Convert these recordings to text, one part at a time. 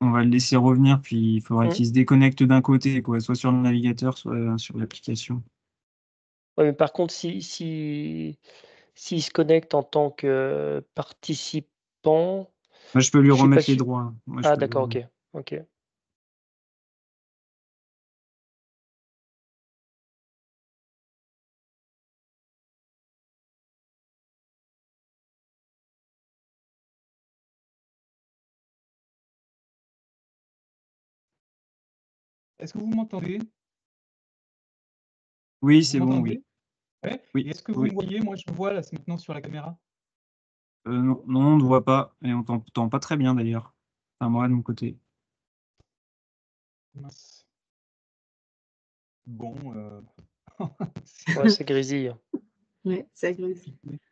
on va le laisser revenir, puis il faudra Mmh. qu'il se déconnecte d'un côté, quoi, soit sur le navigateur, soit sur l'application. Ouais, mais par contre, s'il se connecte en tant que participant, Moi, je peux lui je suis pas remettre les sûr. droits, hein. Moi, je Ah peux lui d'accord, remettre. OK. OK. Est-ce que vous m'entendez? Oui, Vous c'est bon, oui. m'entendez? Ouais. Et Oui, est-ce que vous me oui. voyez? Moi, je me vois là maintenant sur la caméra. Non, non, on ne voit pas, et on t'entend pas très bien d'ailleurs. Enfin, moi, de mon côté. Mince. Bon, Ouais, ça grésille. Ouais, ça grésille. compliqué.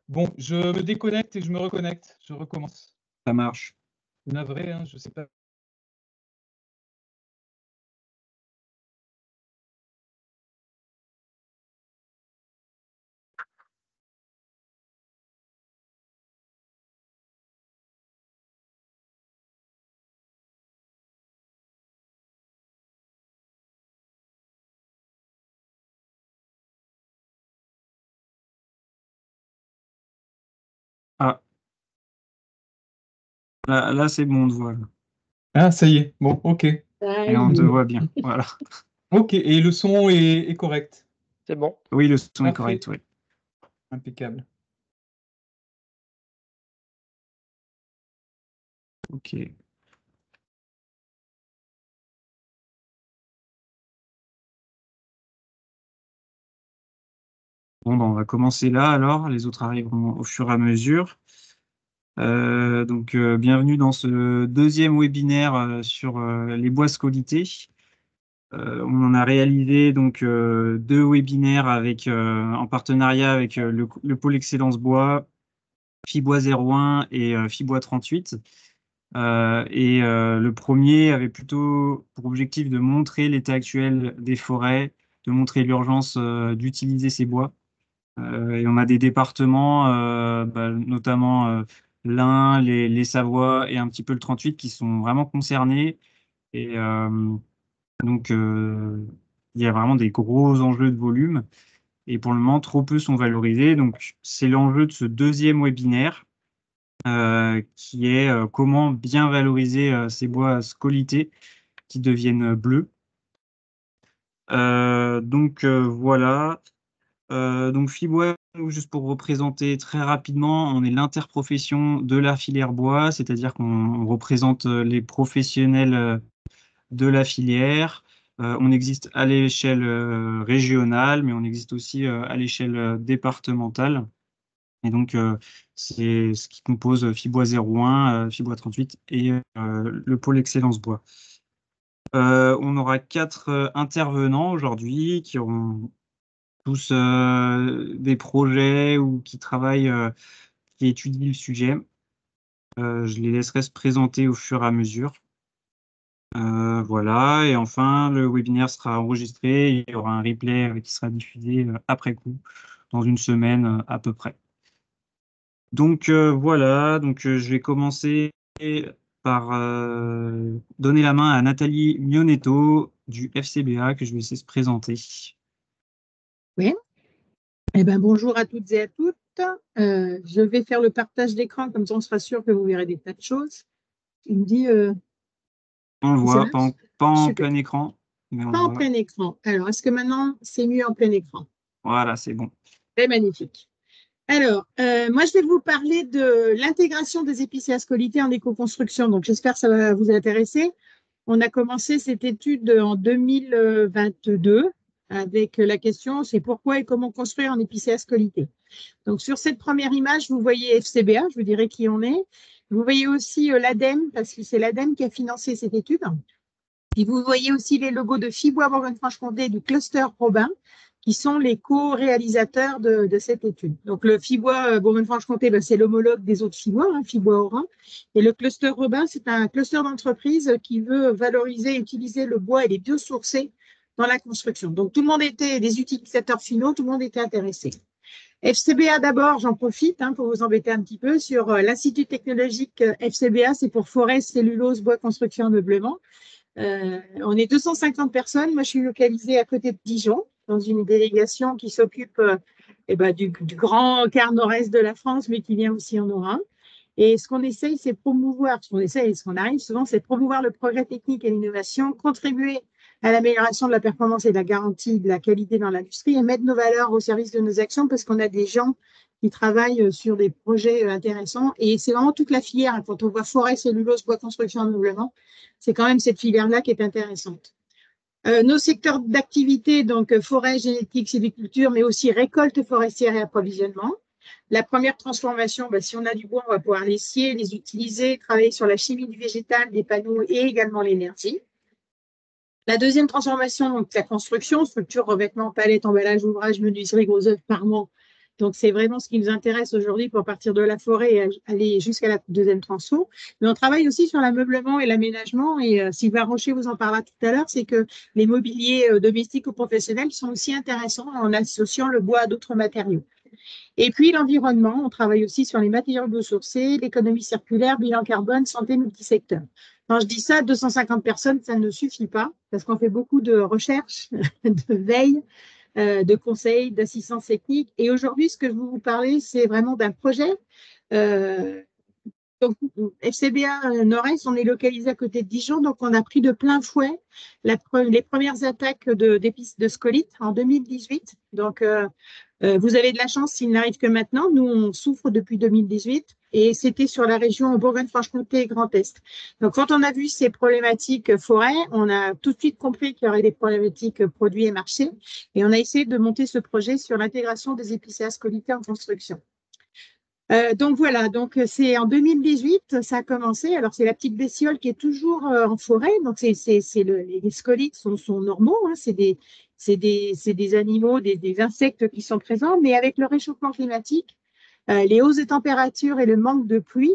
Bon, je me déconnecte et je me reconnecte. Je recommence. Ça marche. Navré, hein, je sais pas. Ah, là c'est bon, on te voit, là. Ah, ça y est. Bon, ok. Et on te voit bien. Voilà. Ok, et le son est correct. C'est bon. Oui, le son est Parfait. correct, oui. Impeccable. Ok. Bon, ben, on va commencer là alors. Les autres arriveront au fur et à mesure. Bienvenue dans ce deuxième webinaire sur les bois scolytés. On en a réalisé donc deux webinaires en partenariat avec le pôle Excellence Bois, Fibois 01 et Fibois 38. Le premier avait plutôt pour objectif de montrer l'état actuel des forêts, de montrer l'urgence d'utiliser ces bois. Et on a des départements, notamment l'Ain, les Savoies et un petit peu le 38 qui sont vraiment concernés. Et donc, il y a vraiment des gros enjeux de volume. Et pour le moment, trop peu sont valorisés. Donc, c'est l'enjeu de ce deuxième webinaire qui est comment bien valoriser ces bois scolités qui deviennent bleus. Voilà. Donc Fibois, juste pour représenter très rapidement, on est l'interprofession de la filière bois, c'est-à-dire qu'on représente les professionnels de la filière. On existe à l'échelle régionale, mais on existe aussi à l'échelle départementale. Et donc, c'est ce qui compose Fibois 01, Fibois 38 et le pôle Excellence Bois. On aura 4 intervenants aujourd'hui qui auront tous des projets ou qui travaillent, qui étudient le sujet. Je les laisserai se présenter au fur et à mesure. Voilà, et enfin, le webinaire sera enregistré et il y aura un replay qui sera diffusé après coup, dans une semaine à peu près. Donc voilà, je vais commencer par donner la main à Nathalie Mionetto du FCBA que je vais laisser se présenter. Oui. Eh ben, bonjour à toutes et à toutes. Je vais faire le partage d'écran, comme ça on sera sûr que vous verrez des tas de choses. Il me dit. On le Ça voit, marche? pas en Super. plein écran, mais on le Pas en voit. plein écran. Alors, est-ce que maintenant c'est mieux en plein écran? Voilà, c'est bon. C'est magnifique. Alors, moi, je vais vous parler de l'intégration des épicéas scolytés en éco-construction. Donc, j'espère que ça va vous intéresser. On a commencé cette étude en 2022 avec la question, c'est pourquoi et comment construire en épicéas scolytés. Donc, sur cette première image, vous voyez FCBA, je vous dirai qui on est. Vous voyez aussi l'ADEME, parce que c'est l'ADEME qui a financé cette étude. Et vous voyez aussi les logos de Fibois Bourgogne-Franche-Comté et du cluster Robin, qui sont les co-réalisateurs de cette étude. Donc, le Fibois Bourgogne-Franche-Comté, ben, c'est l'homologue des autres Fibois, hein, Fibois Oran. Et le cluster Robin, c'est un cluster d'entreprise qui veut valoriser et utiliser le bois et les biosourcés dans la construction. Donc, tout le monde était des utilisateurs finaux, tout le monde était intéressé. FCBA d'abord, j'en profite pour vous embêter un petit peu sur l'Institut technologique FCBA, c'est pour forêt, cellulose, bois, construction, ameublement. On est 250 personnes. Moi, je suis localisée à côté de Dijon, dans une délégation qui s'occupe du grand quart nord-est de la France, mais qui vient aussi en Haut-Rhin. Et ce qu'on essaye, c'est promouvoir, ce qu'on arrive souvent, c'est promouvoir le progrès technique et l'innovation, contribuer à l'amélioration de la performance et de la garantie de la qualité dans l'industrie et mettre nos valeurs au service de nos actions parce qu'on a des gens qui travaillent sur des projets intéressants. Et c'est vraiment toute la filière. Quand on voit forêt, cellulose, bois, construction, ameublement, c'est quand même cette filière-là qui est intéressante. Nos secteurs d'activité, donc forêt, génétique, sylviculture, mais aussi récolte forestière et approvisionnement. La première transformation, si on a du bois, on va pouvoir les scier, les utiliser, travailler sur la chimie du végétal, des panneaux et également l'énergie. La deuxième transformation, donc la construction, structure, revêtement, palette, emballage, ouvrage, menuiserie, gros œuvre, parement. Donc, c'est vraiment ce qui nous intéresse aujourd'hui pour partir de la forêt et aller jusqu'à la deuxième transfo. Mais on travaille aussi sur l'ameublement et l'aménagement. Et Sylvain Rocher vous en parlera tout à l'heure, c'est que les mobiliers domestiques ou professionnels sont aussi intéressants en associant le bois à d'autres matériaux. Et puis, l'environnement, on travaille aussi sur les matériaux biosourcés, l'économie circulaire, bilan carbone, santé multisecteur. Quand je dis ça, 250 personnes, ça ne suffit pas parce qu'on fait beaucoup de recherche, de veille, de conseils, d'assistance technique. Et aujourd'hui, ce que je vais vous parler, c'est vraiment d'un projet. Donc, FCBA Nord-Est, on est localisé à côté de Dijon, donc on a pris de plein fouet les premières attaques de scolytes en 2018. Donc, vous avez de la chance s'il n'arrive que maintenant. Nous, on souffre depuis 2018 et c'était sur la région Bourgogne-Franche-Comté et Grand Est. Donc, quand on a vu ces problématiques forêt, on a tout de suite compris qu'il y aurait des problématiques produits et marchés et on a essayé de monter ce projet sur l'intégration des épicéas scolytés en construction. Donc voilà, donc c'est en 2018, ça a commencé. Alors c'est la petite bestiole qui est toujours en forêt. Donc les scolytes sont normaux, c'est des animaux, des insectes qui sont présents, mais avec le réchauffement climatique, les hausses de température et le manque de pluie,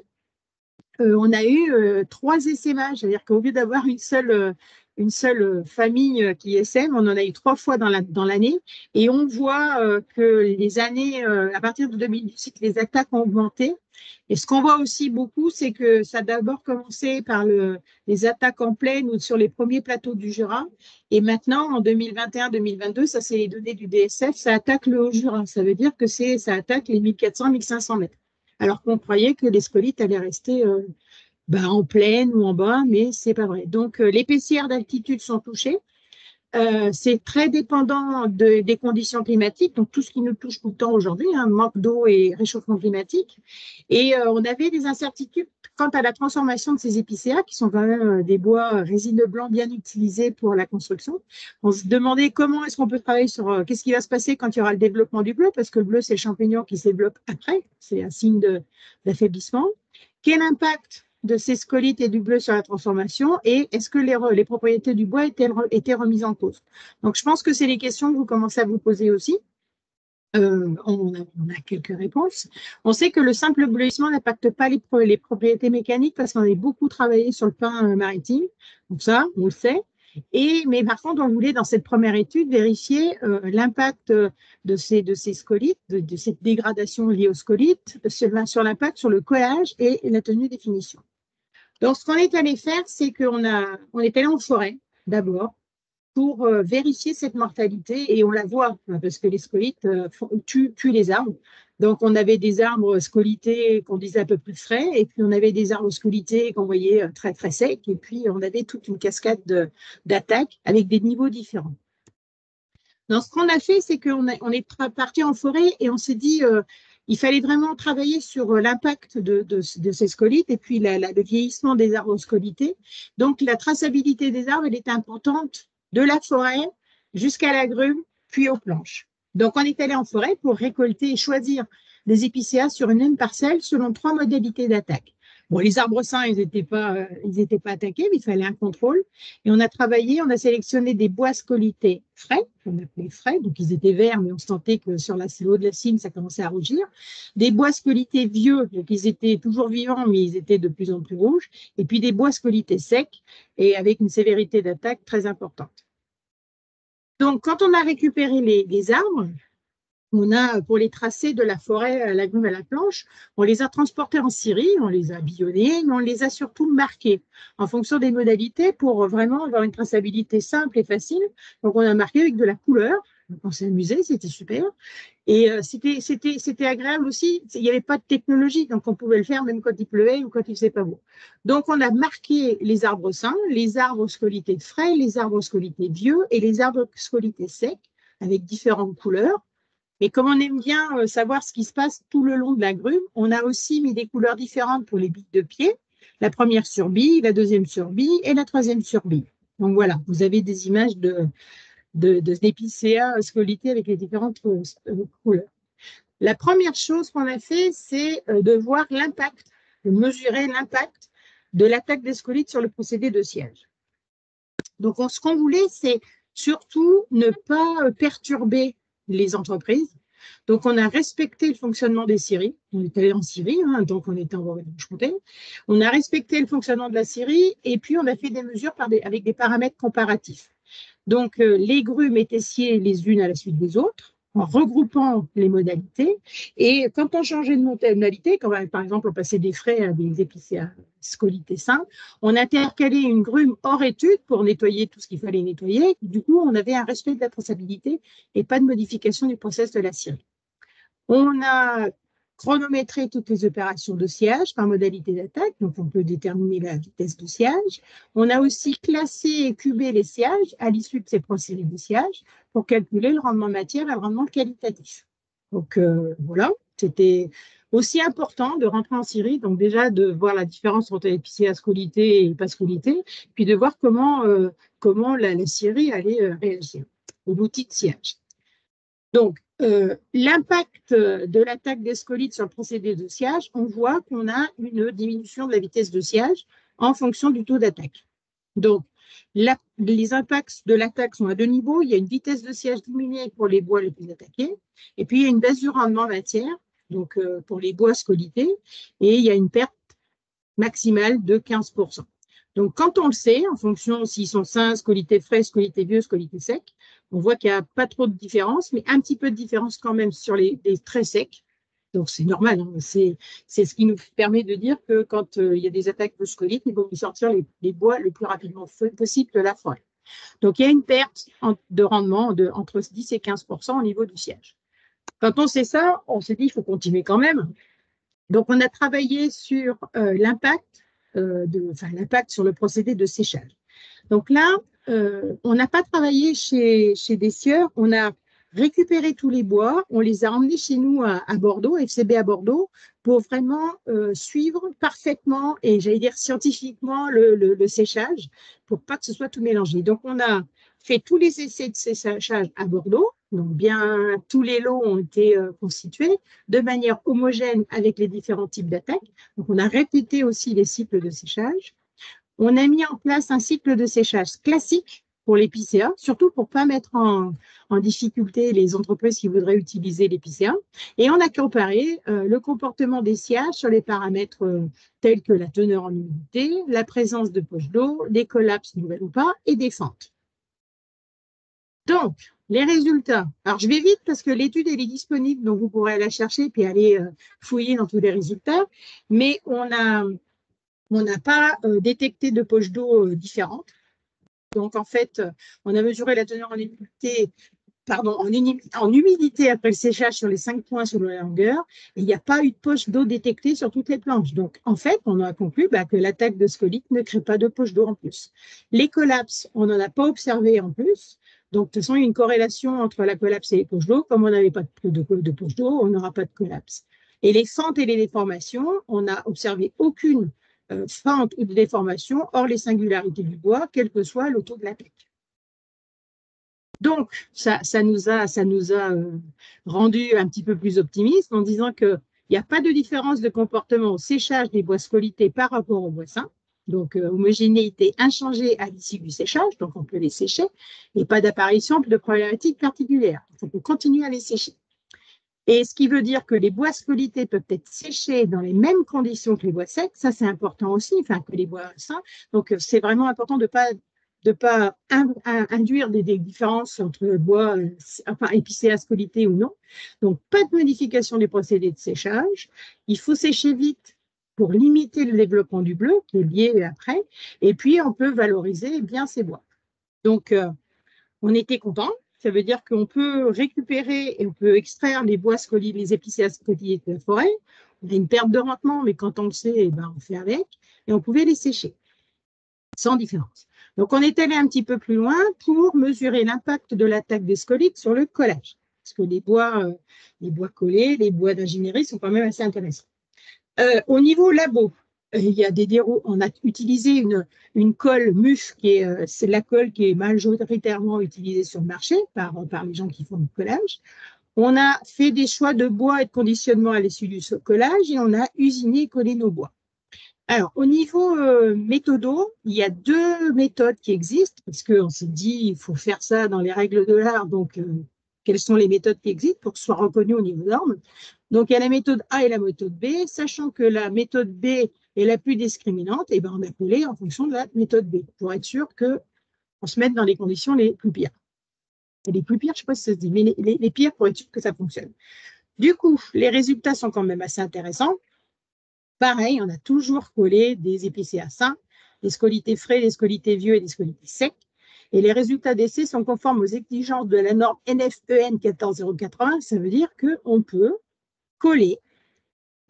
on a eu 3 essaimages, c'est-à-dire qu'au lieu d'avoir une seule famille qui essaime, on en a eu 3 fois dans l'année. Et on voit que les années, à partir de 2018, les attaques ont augmenté. Et ce qu'on voit aussi beaucoup, c'est que ça a d'abord commencé par les attaques en plaine ou sur les premiers plateaux du Jura. Et maintenant, en 2021-2022, ça c'est les données du DSF, ça attaque le Haut-Jura. Ça veut dire que ça attaque les 1400-1500 mètres. Alors qu'on croyait que les scolytes allaient rester en plaine ou en bas, mais ce n'est pas vrai. Donc, les PCR d'altitude sont touchés. C'est très dépendant des conditions climatiques, donc tout ce qui nous touche tout le temps aujourd'hui, manque d'eau et réchauffement climatique. Et on avait des incertitudes quant à la transformation de ces épicéas, qui sont quand même des bois résineux blancs bien utilisés pour la construction. On se demandait comment est-ce qu'on peut travailler sur qu'est-ce qui va se passer quand il y aura le développement du bleu, parce que le bleu, c'est le champignon qui se développe après, c'est un signe d'affaiblissement. Quel impact de ces scolytes et du bleu sur la transformation et est-ce que les propriétés du bois étaient remises en cause? Donc, je pense que c'est les questions que vous commencez à vous poser aussi. On a quelques réponses. On sait que le simple bleuissement n'impacte pas les propriétés mécaniques parce qu'on a beaucoup travaillé sur le pin maritime. Donc ça, on le sait. Mais par contre, on voulait dans cette première étude vérifier l'impact de ces scolytes, de cette dégradation liée aux scolytes, sur l'impact sur le collage et la tenue des finitions. Donc, ce qu'on est allé faire, c'est qu'on est allé en forêt d'abord pour vérifier cette mortalité et on la voit parce que les scolytes tuent les arbres. Donc, on avait des arbres scolités qu'on disait à peu près frais et puis on avait des arbres scolités qu'on voyait très, très secs et puis on avait toute une cascade d'attaques avec des niveaux différents. Donc, ce qu'on a fait, c'est qu'on est parti en forêt et on s'est dit il fallait vraiment travailler sur l'impact de ces scolytes et puis le vieillissement des arbres scolités. Donc, la traçabilité des arbres, elle est importante de la forêt jusqu'à la grume, puis aux planches. Donc, on est allé en forêt pour récolter et choisir des épicéas sur une même parcelle selon 3 modalités d'attaque. Bon, les arbres sains, ils n'étaient pas attaqués, mais il fallait un contrôle. Et on a sélectionné des bois scolités frais, qu'on appelait frais, donc ils étaient verts, mais on sentait que sur le haut de la cime, ça commençait à rougir. Des bois scolités vieux, donc ils étaient toujours vivants, mais ils étaient de plus en plus rouges. Et puis des bois scolités secs, et avec une sévérité d'attaque très importante. Donc, quand on a récupéré les arbres, on a, pour les tracés de la forêt à la grume à la planche, on les a transportés en Syrie, on les a billonnés, mais on les a surtout marqués en fonction des modalités pour vraiment avoir une traçabilité simple et facile. Donc, on a marqué avec de la couleur. Donc, on s'est amusé, c'était super. Et c'était agréable aussi. Il n'y avait pas de technologie, donc on pouvait le faire même quand il pleuvait ou quand il faisait pas beau. Donc, on a marqué les arbres sains, les arbres scolités frais, les arbres scolités vieux et les arbres scolités secs avec différentes couleurs. Mais comme on aime bien savoir ce qui se passe tout le long de la grume, on a aussi mis des couleurs différentes pour les billes de pied. La première sur bille, la deuxième sur bille et la troisième sur bille. Donc voilà, vous avez des images d'épicéas scolités avec les différentes couleurs. La première chose qu'on a fait, c'est de voir l'impact, de mesurer l'impact de l'attaque des scolites sur le procédé de sciage. Donc ce qu'on voulait, c'est surtout ne pas perturber les entreprises. Donc, on a respecté le fonctionnement des scieries. On est allé en Syrie, donc on était en Bourgogne-Franche-Comté. On a respecté le fonctionnement de la scierie et puis on a fait des mesures avec des paramètres comparatifs. Donc, les grumes étaient sciées les unes à la suite des autres, en regroupant les modalités. Et quand on changeait de modalité, quand par exemple on passait des frais à des épicéas scolités sains, on intercalait une grume hors étude pour nettoyer tout ce qu'il fallait nettoyer. Du coup, on avait un respect de la traçabilité et pas de modification du process de la scierie. On a chronométrer toutes les opérations de sciage par modalité d'attaque, donc on peut déterminer la vitesse de sciage. On a aussi classé et cubé les sciages à l'issue de ces procédés de sciage pour calculer le rendement matière et le rendement qualitatif. Donc voilà, c'était aussi important de rentrer en Syrie, donc déjà de voir la différence entre épicéa scolité et pas scolité, puis de voir comment la Syrie allait réagir, ou l'outil de sciage. Donc, l'impact de l'attaque des scolites sur le procédé de sciage, on voit qu'on a une diminution de la vitesse de sciage en fonction du taux d'attaque. Donc, les impacts de l'attaque sont à deux niveaux. Il y a une vitesse de sciage diminuée pour les bois les plus attaqués, et puis il y a une baisse du rendement matière, donc pour les bois scolités, et il y a une perte maximale de 15%. Donc, quand on le sait, en fonction s'ils sont sains, scolités frais, scolités vieux, scolités secs, on voit qu'il n'y a pas trop de différence, mais un petit peu de différence quand même sur les très secs. Donc, c'est normal. Hein. C'est ce qui nous permet de dire que quand il y a des attaques de scolites, il faut sortir les bois le plus rapidement possible de la forêt. Donc, il y a une perte de rendement entre 10 et 15% au niveau du siège. Quand on sait ça, on s'est dit qu'il faut continuer quand même. Donc, on a travaillé sur l'impact sur le procédé de séchage. Donc là, on n'a pas travaillé chez des scieurs, on a récupéré tous les bois, on les a emmenés chez nous à Bordeaux, FCB à Bordeaux, pour vraiment suivre parfaitement et j'allais dire scientifiquement le séchage, pour pas que ce soit tout mélangé. Donc on a fait tous les essais de séchage à Bordeaux, donc bien tous les lots ont été constitués de manière homogène avec les différents types d'attaques. Donc on a répété aussi les cycles de séchage. On a mis en place un cycle de séchage classique pour l'épicéa, surtout pour ne pas mettre en difficulté les entreprises qui voudraient utiliser l'épicéa. Et on a comparé le comportement des sciages sur les paramètres tels que la teneur en humidité, la présence de poches d'eau, des collapses nouvelles ou pas, et des fentes. Donc, les résultats. Alors, je vais vite parce que l'étude, elle est disponible, donc vous pourrez la chercher puis aller fouiller dans tous les résultats. Mais on n'a pas détecté de poches d'eau différentes. Donc, en fait, on a mesuré la teneur en humidité après le séchage sur les 5 points selon la longueur. Et il n'y a pas eu de poche d'eau détectée sur toutes les planches. Donc, en fait, on a conclu que l'attaque de scolite ne crée pas de poche d'eau en plus. Les collapses, on n'en a pas observé en plus. Donc, de toute façon, il y a une corrélation entre la collapse et les poches d'eau. Comme on n'avait pas de poche d'eau, on n'aura pas de collapse. Et les fentes et les déformations, on n'a observé aucune fente ou de déformation, hors les singularités du bois, quel que soit le taux de l'attaque. Donc, ça nous a rendu un petit peu plus optimistes en disant qu'il n'y a pas de différence de comportement au séchage des bois scolités par rapport aux bois sains. Donc, homogénéité inchangée à l'issue du séchage, donc on peut les sécher, et pas d'apparition de problématiques particulières. Donc, on continue à les sécher. Et ce qui veut dire que les bois scolités peuvent être séchés dans les mêmes conditions que les bois secs. Ça, c'est important aussi, que les bois sains. Donc, c'est vraiment important de ne pas de ne pas induire des différences entre bois, enfin épicéa scolyté ou non. Donc, pas de modification des procédés de séchage. Il faut sécher vite pour limiter le développement du bleu, qui est lié après. Et puis, on peut valoriser bien ces bois. Donc, on était content. Ça veut dire qu'on peut récupérer et on peut extraire les bois scolytes, les épicéas scolytés de la forêt. On a une perte de rendement, mais quand on le sait, eh ben, on fait avec. Et on pouvait les sécher sans différence. Donc, on est allé un petit peu plus loin pour mesurer l'impact de l'attaque des scolytes sur le collage. Parce que les bois collés, les bois d'ingénierie sont quand même assez intéressants. Au niveau labo, il y a on a utilisé une colle MUF, c'est la colle qui est majoritairement utilisée sur le marché par les gens qui font du collage. On a fait des choix de bois et de conditionnement à l'issue du collage et on a usiné et collé nos bois. Alors, au niveau méthodo, il y a 2 méthodes qui existent parce qu'on s'est dit il faut faire ça dans les règles de l'art. Donc, quelles sont les méthodes qui existent pour que ce soit reconnu au niveau normes? Donc, il y a la méthode A et la méthode B. Sachant que la méthode B est la plus discriminante, et ben, on a collé en fonction de la méthode B pour être sûr qu'on se mette dans les conditions les plus pires. Et les plus pires, je ne sais pas si ça se dit, mais les pires pour être sûr que ça fonctionne. Du coup, les résultats sont quand même assez intéressants. Pareil, on a toujours collé des épicéas sains, des scolités frais, des scolités vieux et des scolités secs. Et les résultats d'essai sont conformes aux exigences de la norme NFEN 14080. Ça veut dire qu'on peut coller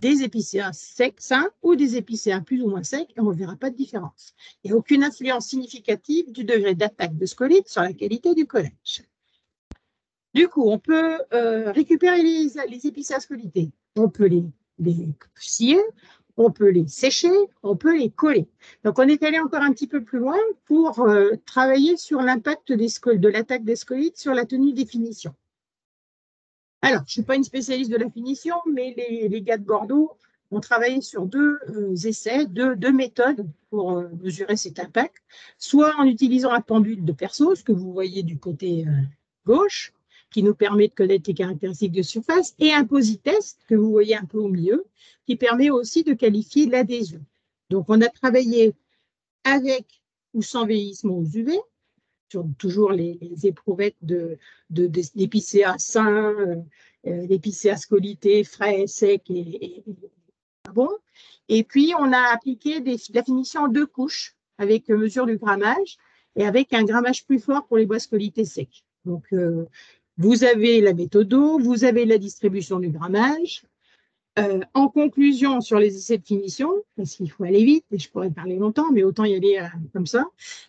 des épicéas secs, sains ou des épicéas plus ou moins secs et on ne verra pas de différence. Il n'y a aucune influence significative du degré d'attaque de scolite sur la qualité du collage. Du coup, on peut récupérer les épicéas scolités. On peut les scier, on peut les sécher, on peut les coller. Donc, on est allé encore un petit peu plus loin pour travailler sur l'impact de l'attaque des scolites sur la tenue des finitions. Alors, je ne suis pas une spécialiste de la finition, mais les gars de Bordeaux ont travaillé sur 2 essais, deux méthodes pour mesurer cet impact, soit en utilisant un pendule de Perso, ce que vous voyez du côté gauche, qui nous permet de connaître les caractéristiques de surface, et un positest, que vous voyez un peu au milieu, qui permet aussi de qualifier l'adhésion. Donc, on a travaillé avec ou sans vieillissement aux UV, sur toujours les éprouvettes d'épicéas sains, l'épicéa scolité, frais, sec et bon. Et puis, on a appliqué la finition en 2 couches, avec mesure du grammage, et avec un grammage plus fort pour les bois scolités secs. Donc, vous avez la méthode, vous avez la distribution du grammage. En conclusion, sur les essais de finition, parce qu'il faut aller vite, et je pourrais parler longtemps, mais autant y aller comme ça.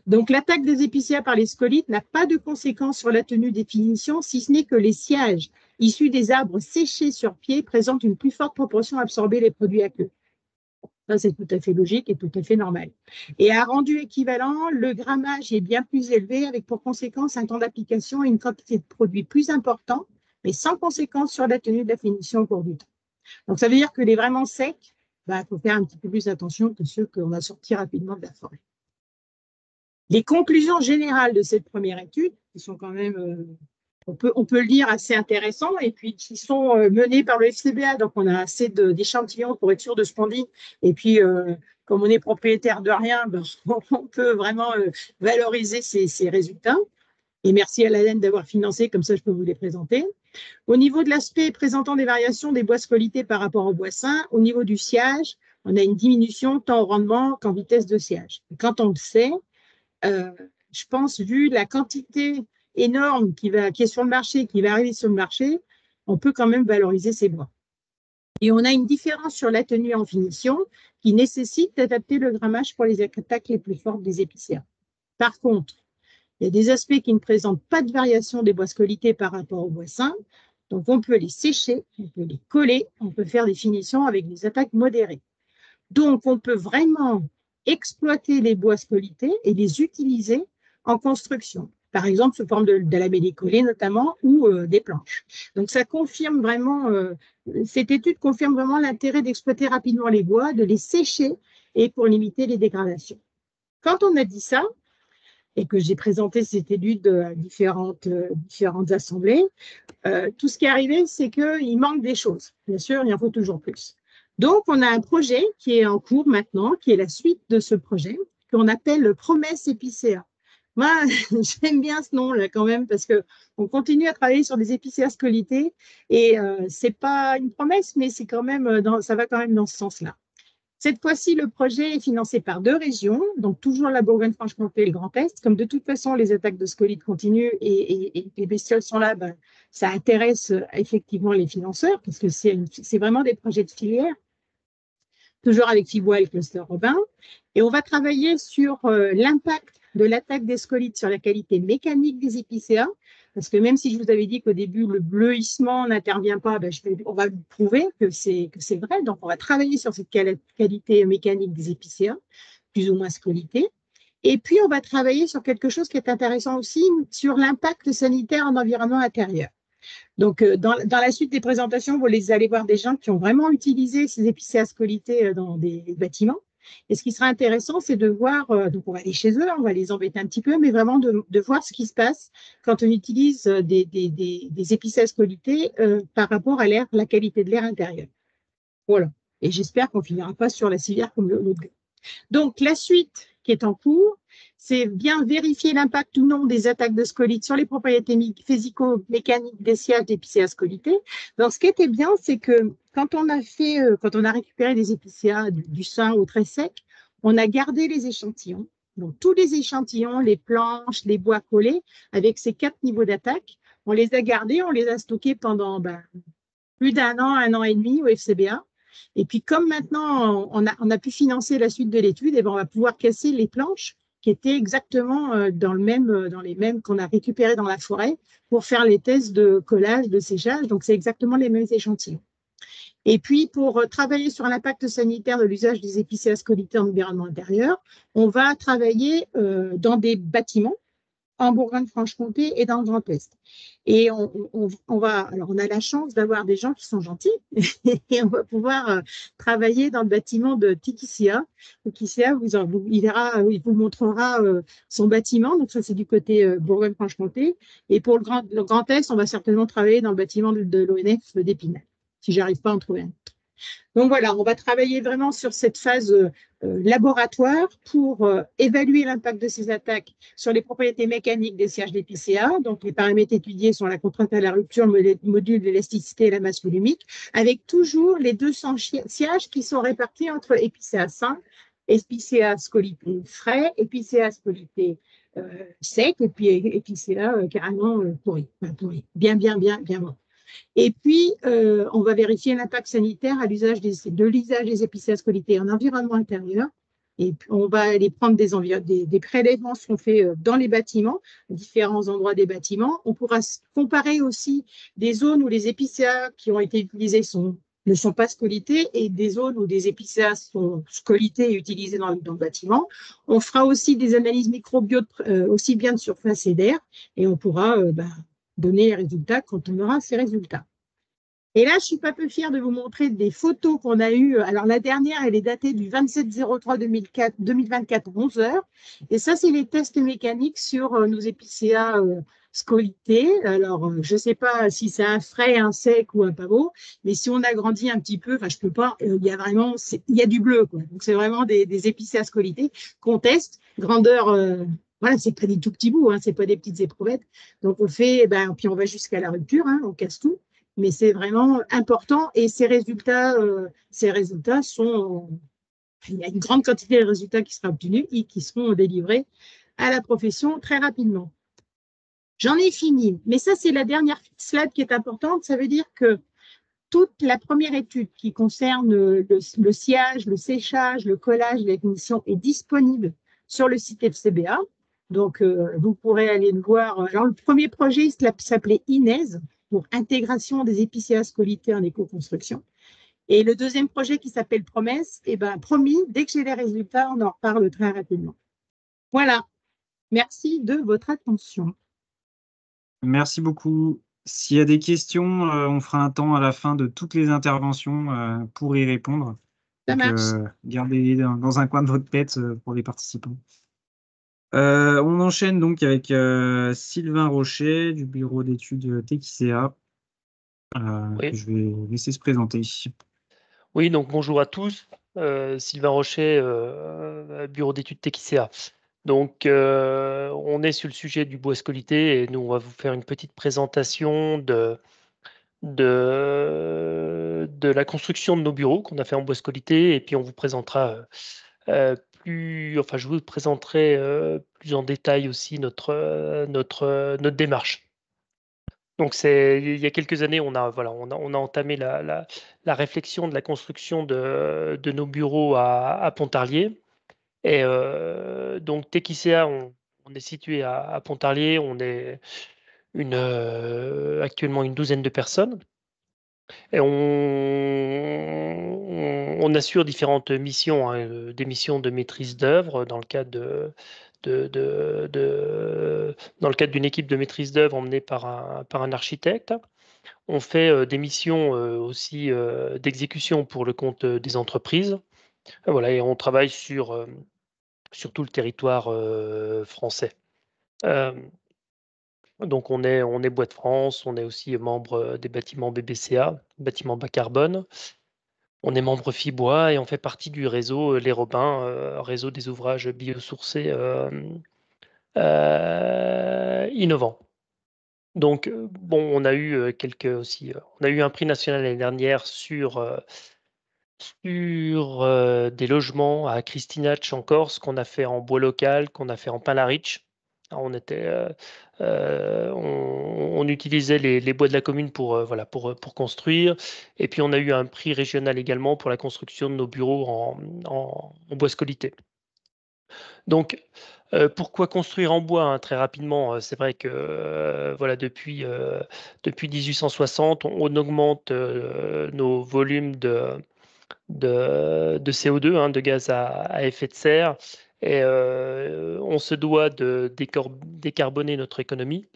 Donc, l'attaque des épicéas par les scolites n'a pas de conséquence sur la tenue des finitions, si ce n'est que les sciages issus des arbres séchés sur pied présentent une plus forte proportion à absorber les produits aqueux. Ça, c'est tout à fait logique et tout à fait normal. Et à rendu équivalent, le grammage est bien plus élevé, avec pour conséquence un temps d'application et une quantité de produits plus important, mais sans conséquence sur la tenue de la finition au cours du temps. Donc, ça veut dire que les vraiment secs, il faut faire un petit peu plus attention que ceux qu'on a sortis rapidement de la forêt. Les conclusions générales de cette première étude, qui sont quand même, on peut le dire, assez intéressantes, et puis qui sont menées par le FCBA. Donc, on a assez d'échantillons pour être sûr de ce qu'on dit. Et puis, comme on est propriétaire de rien, on peut vraiment valoriser ces résultats. Et merci à l'ADN d'avoir financé, comme ça je peux vous les présenter. Au niveau de l'aspect présentant des variations des bois scolités par rapport aux bois sains, au niveau du sciage, on a une diminution tant au rendement qu'en vitesse de sciage. Et quand on le sait, je pense, vu la quantité énorme qui est sur le marché, qui va arriver sur le marché, on peut quand même valoriser ces bois. Et on a une différence sur la tenue en finition qui nécessite d'adapter le grammage pour les attaques les plus fortes des épicéas. Par contre, il y a des aspects qui ne présentent pas de variation des bois scolités par rapport aux bois sains. Donc, on peut les sécher, on peut les coller, on peut faire des finitions avec des attaques modérées. Donc, on peut vraiment exploiter les bois scolités et les utiliser en construction. Par exemple, sous forme de lamellés collés notamment, ou des planches. Donc, ça confirme vraiment, cette étude confirme vraiment l'intérêt d'exploiter rapidement les bois, de les sécher et pour limiter les dégradations. Quand on a dit ça, et que j'ai présenté cette étude à différentes assemblées, tout ce qui est arrivé, c'est qu'il manque des choses. Bien sûr, il en faut toujours plus. Donc, on a un projet qui est en cours maintenant, qui est la suite de ce projet, qu'on appelle Promesse Épicéa. Moi, j'aime bien ce nom-là quand même parce qu'on continue à travailler sur des épicéas scolytés et c'est pas une promesse, mais c'est quand même ça va quand même dans ce sens-là. Cette fois-ci, le projet est financé par 2 régions, donc toujours la Bourgogne-Franche-Comté et le Grand Est. Comme de toute façon, les attaques de scolytes continuent et les bestioles sont là, ben, ça intéresse effectivement les financeurs parce que c'est vraiment des projets de filière, toujours avec Fibois et le cluster Robin. Et on va travailler sur l'impact de l'attaque des scolytes sur la qualité mécanique des épicéas, parce que même si je vous avais dit qu'au début, le bleuissement n'intervient pas, ben, on va vous prouver que c'est vrai. Donc, on va travailler sur cette qualité mécanique des épicéas, plus ou moins scolytés. Et puis, on va travailler sur quelque chose qui est intéressant aussi, sur l'impact sanitaire en environnement intérieur. Donc, dans la suite des présentations, vous allez voir des gens qui ont vraiment utilisé ces épicéas scolytés dans des bâtiments. Et ce qui sera intéressant, c'est de voir, donc on va aller chez eux, on va les embêter un petit peu, mais vraiment de voir ce qui se passe quand on utilise des épicéas scolytés par rapport à l'air, la qualité de l'air intérieur. Voilà. Et j'espère qu'on ne finira pas sur la civière comme l'autre gars. Donc, la suite qui est en cours, c'est bien vérifier l'impact ou non des attaques de scolytes sur les propriétés physico-mécaniques des sièges d'épicéas scolytés. Donc, ce qui était bien, c'est que quand on a récupéré des épicéas du sein ou très secs, on a gardé les échantillons. Donc, tous les échantillons, les planches, les bois collés, avec ces 4 niveaux d'attaque, on les a gardés, on les a stockés pendant plus d'1 an, 1 an et demi au FCBA. Et puis, comme maintenant, on a pu financer la suite de l'étude, et ben, on va pouvoir casser les planches qui étaient exactement dans les mêmes qu'on a récupérées dans la forêt pour faire les tests de collage, de séchage. Donc, c'est exactement les mêmes échantillons. Et puis, pour travailler sur l'impact sanitaire de l'usage des épicéas scolytés en environnement intérieur, on va travailler dans des bâtiments en Bourgogne-Franche-Comté et dans le Grand Est. Et on a la chance d'avoir des gens qui sont gentils et on va pouvoir travailler dans le bâtiment de Tikisia. Tikisia, il vous montrera son bâtiment. Donc ça, c'est du côté Bourgogne-Franche-Comté. Et pour le Grand Est, on va certainement travailler dans le bâtiment de l'ONF d'Épinal, si j'arrive pas à en trouver un. Donc voilà, on va travailler vraiment sur cette phase laboratoire pour évaluer l'impact de ces attaques sur les propriétés mécaniques des sièges d'épicéa. Donc les paramètres étudiés sont la contrainte à la rupture, le module d'élasticité et la masse volumique, avec toujours les 200 sièges qui sont répartis entre épicéa sain, épicéa scolyté frais, épicéa scolyté sec et puis épicéa carrément pourri, bien mort. Et puis, on va vérifier l'impact sanitaire à l'usage des épicéas scolytés en environnement intérieur. Et puis, on va aller prendre des prélèvements qui sont faits dans les bâtiments, à différents endroits des bâtiments. On pourra comparer aussi des zones où les épicéas qui ont été utilisés ne sont pas scolytés et des zones où des épicéas sont scolytés et utilisés dans le bâtiment. On fera aussi des analyses microbiotes aussi bien de surface et d'air et on pourra donner les résultats quand on aura ces résultats. Et là, je suis pas peu fière de vous montrer des photos qu'on a eues. Alors, la dernière, elle est datée du 27/03/2024, 11 heures. Et ça, c'est les tests mécaniques sur nos épicéas scolytés. Alors, je ne sais pas si c'est un frais, un sec ou un pavot, mais si on agrandit un petit peu, enfin, je peux pas, il y a vraiment, il y a du bleu, quoi. Donc, c'est vraiment des épicéas scolytés qu'on teste, grandeur, voilà, c'est pas des tout petits bouts, hein, c'est pas des petites éprouvettes. Donc, on fait, puis on va jusqu'à la rupture, hein, on casse tout. Mais c'est vraiment important et ces résultats sont, il y a une grande quantité de résultats qui sera obtenus et qui seront délivrés à la profession très rapidement. J'en ai fini, mais ça c'est la dernière slide qui est importante. Ça veut dire que toute la première étude qui concerne le sciage, le séchage, le collage, la finition est disponible sur le site FCBA. Donc, vous pourrez aller le voir. Alors, le premier projet s'appelait INES, pour intégration des épicéas scolytés en éco-construction. Et le deuxième projet qui s'appelle Promesse, promis, dès que j'ai les résultats, on en reparle très rapidement. Voilà. Merci de votre attention. Merci beaucoup. S'il y a des questions, on fera un temps à la fin de toutes les interventions pour y répondre. Ça marche. Gardez dans un coin de votre tête pour les participants. On enchaîne donc avec Sylvain Rocher du bureau d'études Tekisea, Oui. que je vais laisser se présenter. Oui, donc bonjour à tous. Sylvain Rocher, bureau d'études Tekisea. Donc, on est sur le sujet du bois scolité et nous, on va vous faire une petite présentation de la construction de nos bureaux qu'on a fait en bois scolité, et puis on vous présentera je vous présenterai plus en détail aussi notre démarche. Donc, il y a quelques années, on a entamé la réflexion de la construction de nos bureaux à Pontarlier. Et donc, Techicea, on est situé à Pontarlier. On est actuellement une douzaine de personnes. Et on assure différentes missions, hein, des missions de maîtrise d'œuvre dans le cadre dans le cadre d'une équipe de maîtrise d'œuvre emmenée par un architecte. On fait des missions aussi d'exécution pour le compte des entreprises. Voilà, et on travaille sur tout le territoire français. Donc on est Bois de France, on est aussi membre des bâtiments BBCA, bâtiments bas carbone. On est membre Fibois et on fait partie du réseau Les Robins, réseau des ouvrages biosourcés innovants. Donc, bon, on a eu on a eu un prix national l'année dernière sur des logements à Christinach en Corse, qu'on a fait en bois local, qu'on a fait en pin-la-riche. On utilisait les bois de la commune pour construire. Et puis on a eu un prix régional également pour la construction de nos bureaux en bois scolité. Donc, pourquoi construire en bois, hein, très rapidement? C'est vrai que voilà, depuis 1860, on augmente nos volumes de CO2, hein, de gaz à effet de serre, et on se doit de décarboner notre économie.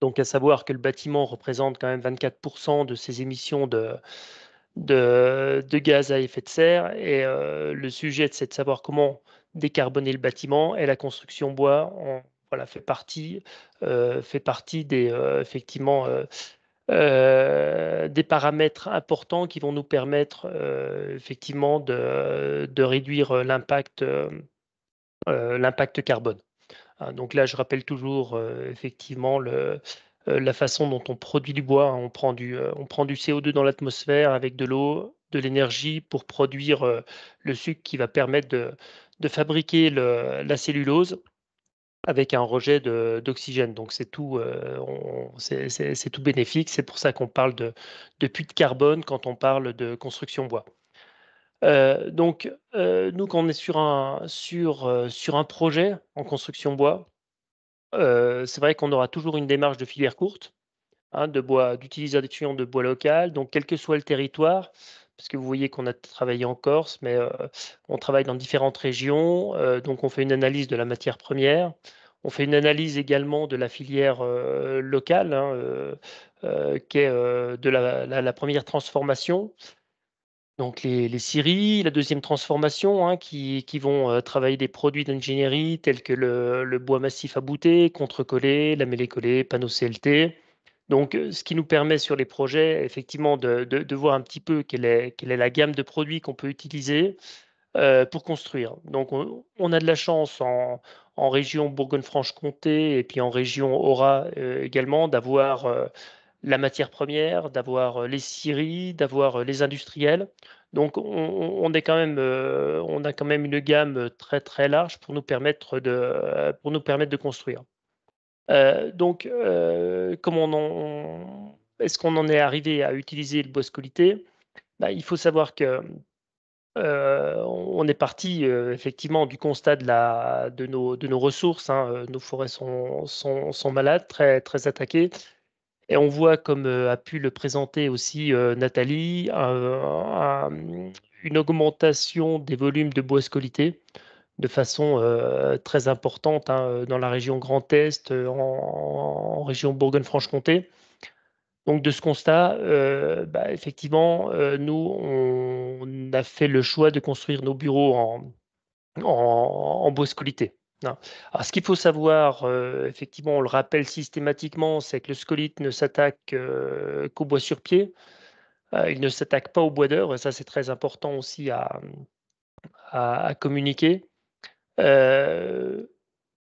Donc, à savoir que le bâtiment représente quand même 24% de ses émissions de gaz à effet de serre, et le sujet, c'est de savoir comment décarboner le bâtiment, et la construction bois fait partie effectivement des paramètres importants qui vont nous permettre effectivement de réduire l'impact carbone. Hein, donc là, je rappelle toujours effectivement la façon dont on produit du bois. Hein. On prend du CO2 dans l'atmosphère avec de l'eau, de l'énergie pour produire le sucre qui va permettre de fabriquer la cellulose avec un rejet d'oxygène. Donc c'est tout, c'est tout bénéfique. C'est pour ça qu'on parle de puits de carbone quand on parle de construction bois. Donc, nous, quand on est sur un projet en construction bois, c'est vrai qu'on aura toujours une démarche de filière courte, hein, d'utilisation de bois local. Donc, quel que soit le territoire, parce que vous voyez qu'on a travaillé en Corse, mais on travaille dans différentes régions. Donc, on fait une analyse de la matière première. On fait une analyse également de la filière locale, hein, qui est de la première transformation. Donc les scieries, la deuxième transformation, hein, qui vont travailler des produits d'ingénierie tels que le bois massif abouté, contre-collé, lamellé-collé, panneau CLT. Donc, ce qui nous permet sur les projets, effectivement, de voir un petit peu quelle est la gamme de produits qu'on peut utiliser pour construire. Donc, on a de la chance en région Bourgogne-Franche-Comté et puis en région Aura également d'avoir la matière première, d'avoir les scieries, d'avoir les industriels. Donc, on est quand même, on a quand même une gamme très très large pour nous permettre de construire. Donc, est-ce qu'on en est arrivé à utiliser le bois scolité? Bah, il faut savoir que on est parti effectivement du constat de nos ressources. Hein. Nos forêts sont malades, très très attaquées. Et on voit, comme a pu le présenter aussi Nathalie, une augmentation des volumes de bois scolité de façon très importante, hein, dans la région Grand Est, en région Bourgogne-Franche-Comté. Donc de ce constat, effectivement, nous, on a fait le choix de construire nos bureaux en bois scolité. Hein. Alors, ce qu'il faut savoir, effectivement, on le rappelle systématiquement, c'est que le scolite ne s'attaque qu'au bois sur pied. Il ne s'attaque pas au bois d'œuvre, et ça, c'est très important aussi à communiquer.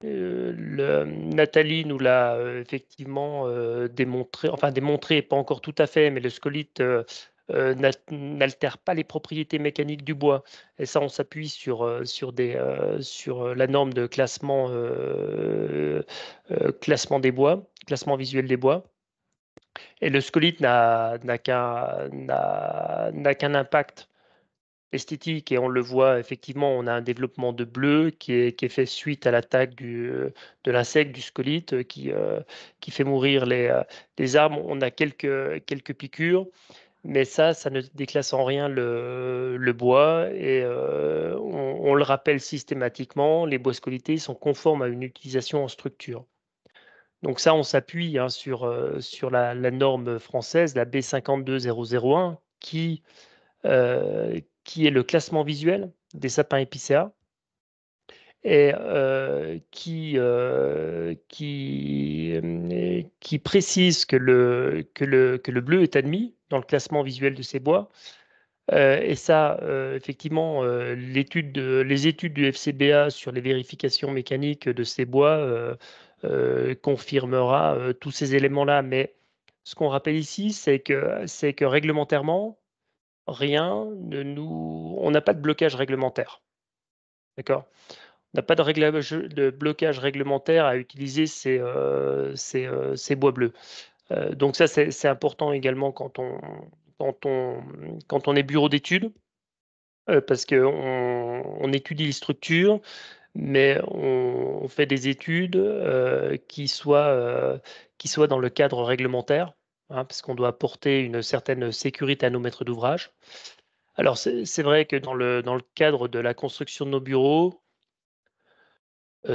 Nathalie nous l'a effectivement démontré, enfin démontré, pas encore tout à fait, mais le scolite n'altère pas les propriétés mécaniques du bois. Et ça, on s'appuie sur la norme de classement des bois, classement visuel des bois. Et le scolite n'a qu'un impact esthétique et on le voit effectivement, on a un développement de bleu qui est fait suite à l'attaque de l'insecte, du scolite qui fait mourir les arbres. On a quelques piqûres, mais ça ne déclasse en rien le bois et on le rappelle systématiquement, les bois scolités sont conformes à une utilisation en structure. Donc ça, on s'appuie sur la norme française, la B52001, qui est le classement visuel des sapins épicéas et qui précise que le bleu est admis dans le classement visuel de ces bois. Et ça, effectivement, les études du FCBA sur les vérifications mécaniques de ces bois confirmera tous ces éléments-là. Mais ce qu'on rappelle ici, c'est que réglementairement, on n'a pas de blocage réglementaire. D'accord? On n'a pas de blocage réglementaire à utiliser ces bois bleus. Donc ça, c'est important également quand on est bureau d'études, parce qu'on étudie les structures, mais on fait des études qui soient dans le cadre réglementaire, hein, parce qu'on doit apporter une certaine sécurité à nos maîtres d'ouvrage. Alors, c'est vrai que dans le cadre de la construction de nos bureaux,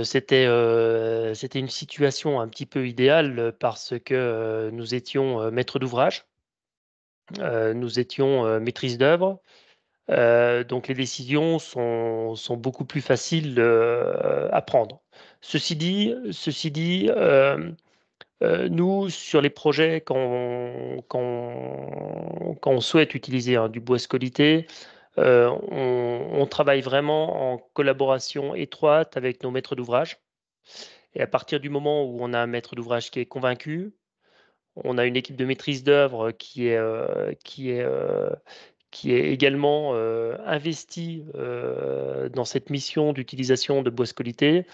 c'était une situation un petit peu idéale parce que nous étions maîtres d'ouvrage, nous étions maîtrise d'œuvre. Donc, les décisions sont beaucoup plus faciles à prendre. Ceci dit, nous, sur les projets, quand on souhaite utiliser du bois scolité, on travaille vraiment en collaboration étroite avec nos maîtres d'ouvrage. Et à partir du moment où on a un maître d'ouvrage qui est convaincu, on a une équipe de maîtrise d'œuvre qui est également investie dans cette mission d'utilisation de bois scolité,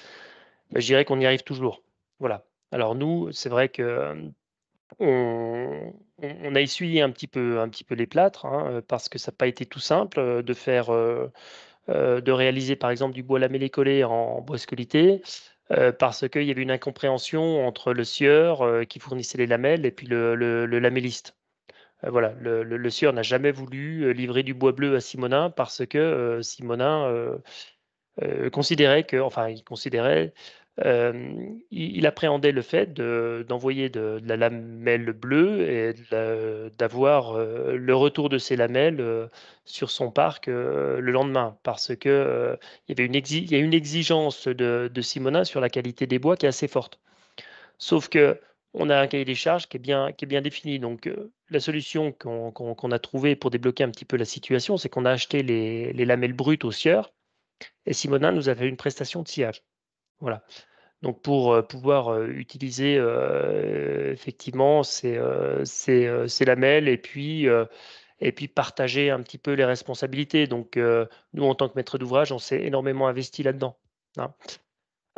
je dirais qu'on y arrive toujours. Voilà. Alors nous, c'est vrai que on a essuyé un petit peu les plâtres, hein, parce que ça n'a pas été tout simple de réaliser par exemple du bois lamellé collé en bois scolité, parce qu'il y avait une incompréhension entre le sieur qui fournissait les lamelles et puis le lamelliste. Voilà, le sieur n'a jamais voulu livrer du bois bleu à Simonin parce que Simonin considérait que, enfin, il appréhendait le fait d'envoyer de la lamelle bleue et d'avoir le retour de ces lamelles sur son parc le lendemain, parce que il y a une exigence de Simonin sur la qualité des bois qui est assez forte. Sauf que on a un cahier des charges qui est bien défini. Donc, la solution qu'on a trouvée pour débloquer un petit peu la situation, c'est qu'on a acheté les lamelles brutes au sieur et Simonin nous a fait une prestation de sciage. Voilà. Donc pour pouvoir utiliser effectivement ces lamelles et puis partager un petit peu les responsabilités. Donc nous, en tant que maître d'ouvrage, on s'est énormément investi là-dedans, hein.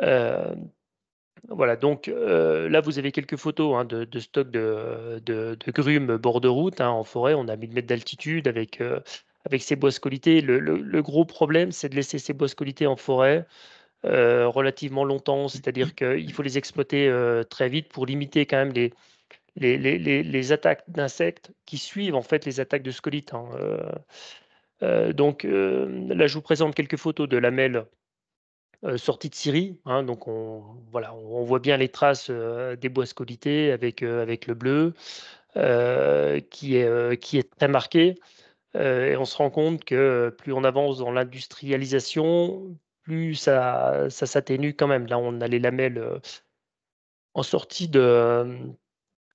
Euh, voilà, donc là, vous avez quelques photos, hein, de stock de grumes bord de route, hein, en forêt. On a 1000 mètres d'altitude avec ces bois scolités. Le gros problème, c'est de laisser ces bois scolités en forêt relativement longtemps, c'est-à-dire qu'il faut les exploiter très vite pour limiter quand même les attaques d'insectes qui suivent en fait les attaques de scolytes, hein. Donc là, je vous présente quelques photos de lamelles sorties de Syrie, hein. Donc voilà, on voit bien les traces des bois scolités avec le bleu qui est très marqué. Et on se rend compte que plus on avance dans l'industrialisation, plus ça s'atténue quand même. Là, on a les lamelles en sortie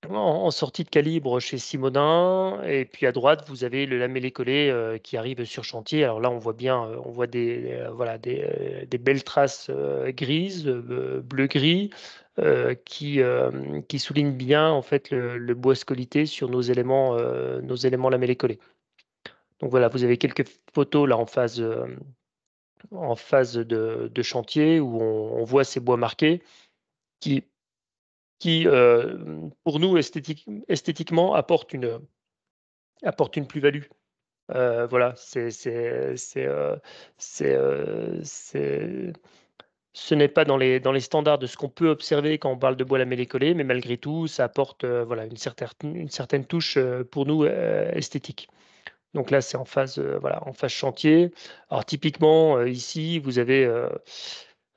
en sortie de calibre chez Simonin, et puis à droite, vous avez le lamellé-collé qui arrive sur chantier. Alors là, on voit bien, on voit voilà, des belles traces grises, bleu-gris, qui soulignent bien en fait le bois scolité sur nos éléments lamellé-collés. Donc voilà, vous avez quelques photos là en phase de chantier où on voit ces bois marqués qui pour nous, esthétiquement, apporte une plus-value. Voilà, ce n'est pas dans les standards de ce qu'on peut observer quand on parle de bois lamellé-collé, mais malgré tout, ça apporte voilà, une certaine touche pour nous esthétique. Donc là, c'est en phase, voilà, en phase chantier. Alors typiquement, ici, vous avez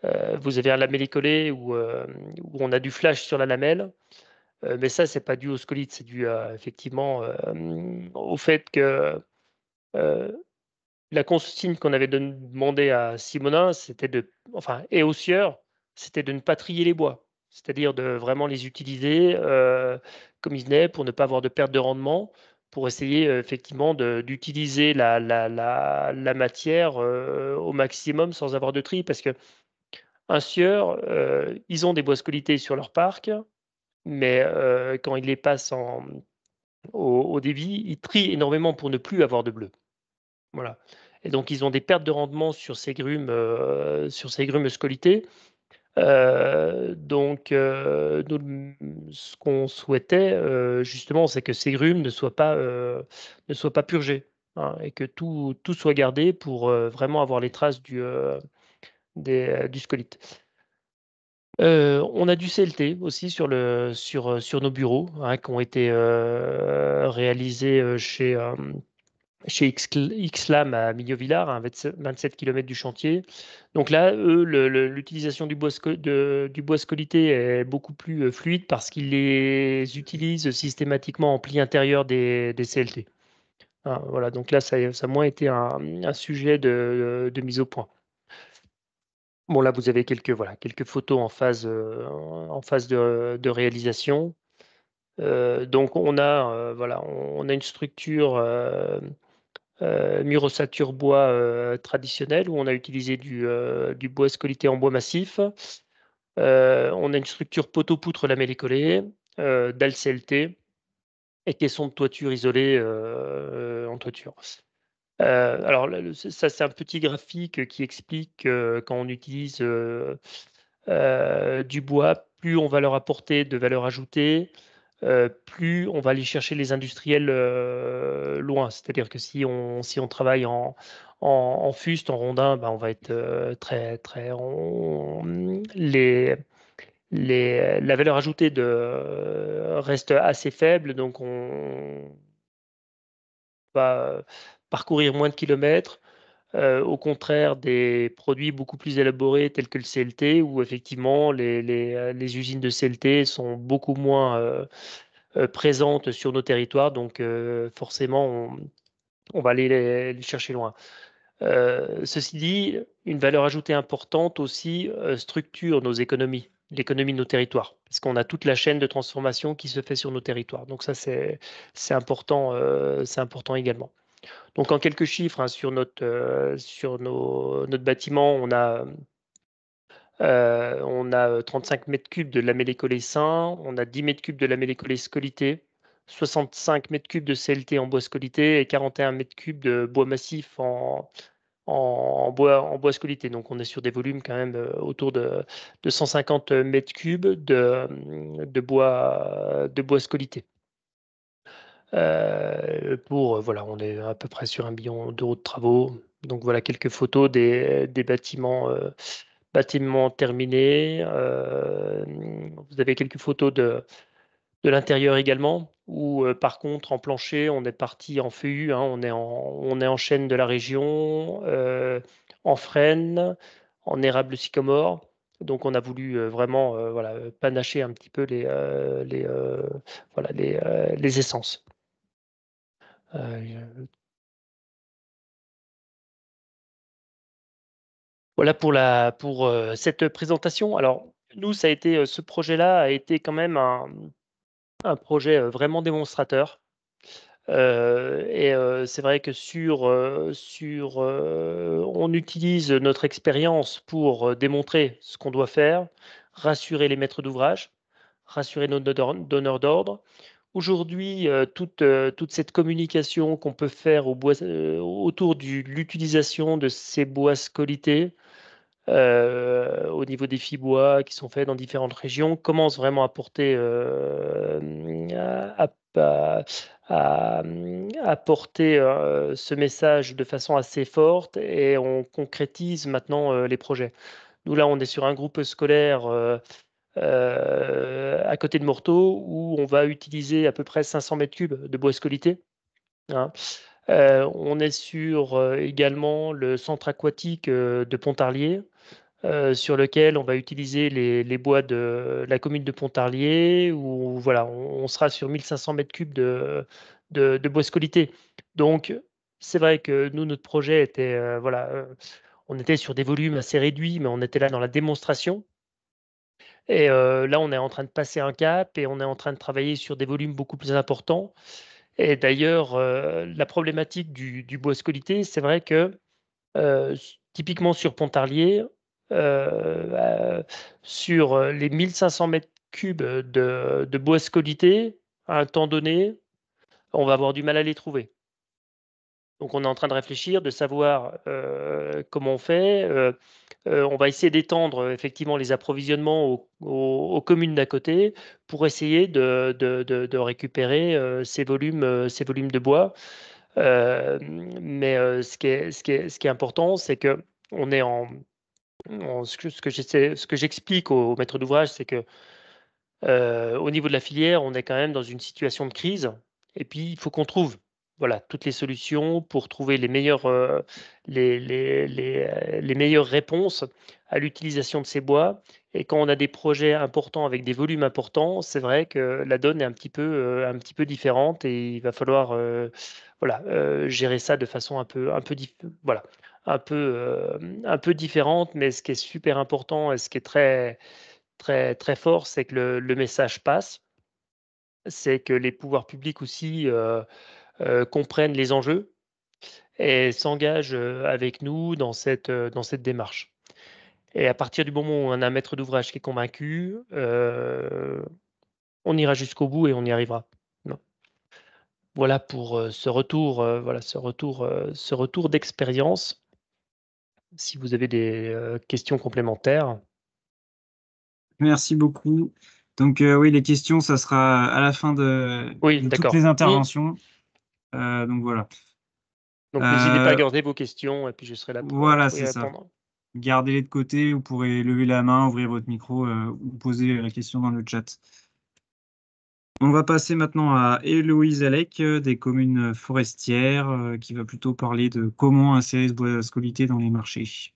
un lamellé-collé où on a du flash sur la lamelle. Mais ça, c'est pas dû au scolite, c'est dû effectivement au fait que la consigne qu'on avait demandé à Simonin, et au sieur, c'était de ne pas trier les bois, c'est-à-dire de vraiment les utiliser comme ils venaient pour ne pas avoir de perte de rendement, pour essayer effectivement d'utiliser la matière au maximum sans avoir de tri, parce que un sieur, ils ont des bois scolités sur leur parc, mais quand ils les passent au débit, ils trient énormément pour ne plus avoir de bleu. Voilà. Et donc, ils ont des pertes de rendement sur ces grumes scolitées. Donc, nous, ce qu'on souhaitait, justement, c'est que ces grumes ne soient pas purgées, hein, et que tout soit gardé pour vraiment avoir les traces du scolite. On a du CLT aussi sur nos bureaux, hein, qui ont été réalisés chez XLAM à Milieu-Villars, à 27 km du chantier. Donc là, eux, l'utilisation du bois scolité est beaucoup plus fluide parce qu'ils les utilisent systématiquement en pli intérieur des CLT. Hein, voilà, donc là, ça a moins été un sujet de mise au point. Bon, là, vous avez quelques photos en phase de réalisation. Donc, on a une structure mur ossature bois traditionnel où on a utilisé du bois scolité en bois massif. On a une structure poteau-poutre lamellé-collé, dalle CLT et caisson de toiture isolé en toiture. Alors ça, c'est un petit graphique qui explique que quand on utilise du bois, plus on va leur apporter de valeur ajoutée, plus on va aller chercher les industriels loin. C'est-à-dire que si on travaille en fuste, en rondin, ben, on va être la valeur ajoutée reste assez faible, donc on va parcourir moins de kilomètres. Au contraire des produits beaucoup plus élaborés tels que le CLT, où effectivement les usines de CLT sont beaucoup moins présentes sur nos territoires, donc forcément on va aller les chercher loin. Ceci dit, une valeur ajoutée importante aussi structure nos économies, l'économie de nos territoires, parce qu'on a toute la chaîne de transformation qui se fait sur nos territoires. Donc ça, c'est important également. Donc en quelques chiffres, hein, sur notre bâtiment, on a 35 mètres cubes de lamellé-collé sain, on a 10 mètres cubes de lamellé-collé scolité, 65 mètres cubes de CLT en bois scolité et 41 mètres cubes de bois massif en bois scolité. Donc on est sur des volumes quand même autour de 150 mètres cubes de bois scolité. Voilà, on est à peu près sur 1 million d'euros de travaux. Donc voilà quelques photos des bâtiments terminés. Vous avez quelques photos de l'intérieur également, où par contre en plancher, on est parti en feuillu, hein, on est en chêne de la région, en frêne, en érable sycomore. Donc on a voulu vraiment voilà, panacher un petit peu les essences. Voilà pour cette présentation. Alors, nous, ce projet-là a été quand même un projet vraiment démonstrateur. C'est vrai que on utilise notre expérience pour démontrer ce qu'on doit faire, rassurer les maîtres d'ouvrage, rassurer nos donneurs d'ordre. Aujourd'hui, toute cette communication qu'on peut faire autour de l'utilisation de ces bois scolytés, au niveau des fibois qui sont faits dans différentes régions, commence vraiment à porter, à porter ce message de façon assez forte, et on concrétise maintenant les projets. Nous, là, on est sur un groupe scolaire à côté de Morteau où on va utiliser à peu près 500 mètres cubes de bois scolité. Hein. On est sur également le centre aquatique de Pontarlier, sur lequel on va utiliser les bois de la commune de Pontarlier, où voilà, on sera sur 1500 mètres cubes de bois scolité. Donc, c'est vrai que nous, notre projet était, on était sur des volumes assez réduits, mais on était là dans la démonstration. Et là, on est en train de passer un cap et on est en train de travailler sur des volumes beaucoup plus importants. Et d'ailleurs, la problématique du bois scolité, c'est vrai que typiquement sur Pontarlier, sur les 1500 mètres cubes de bois scolité, à un temps donné, on va avoir du mal à les trouver. Donc on est en train de réfléchir, de savoir comment on fait. On va essayer d'étendre effectivement les approvisionnements aux communes d'à côté pour essayer de récupérer ces volumes de bois. Mais ce qui est important, c'est que on est ce que j'explique aux maîtres d'ouvrage, c'est que au niveau de la filière, on est quand même dans une situation de crise, et puis il faut qu'on trouve voilà, toutes les solutions pour trouver les meilleures réponses à l'utilisation de ces bois. Et quand on a des projets importants avec des volumes importants, c'est vrai que la donne est un petit peu différente, et il va falloir gérer ça de façon voilà, un peu différente. Mais ce qui est super important et ce qui est très, très, très fort, c'est que le message passe, c'est que les pouvoirs publics aussi comprennent les enjeux et s'engagent avec nous dans cette démarche. Et à partir du moment où on a un maître d'ouvrage qui est convaincu, on ira jusqu'au bout et on y arrivera. Non. Voilà pour ce retour d'expérience. Si vous avez des questions complémentaires. Merci beaucoup. Donc oui, les questions, ça sera à la fin de toutes D'accord. les interventions. Donc voilà. Donc n'hésitez pas à garder vos questions et puis je serai là Voilà, pour y c'est ça. répondre. Gardez-les de côté, vous pourrez lever la main, ouvrir votre micro ou poser la question dans le chat. On va passer maintenant à Héloïse Alec des communes forestières qui va plutôt parler de comment insérer ce bois scolité dans les marchés.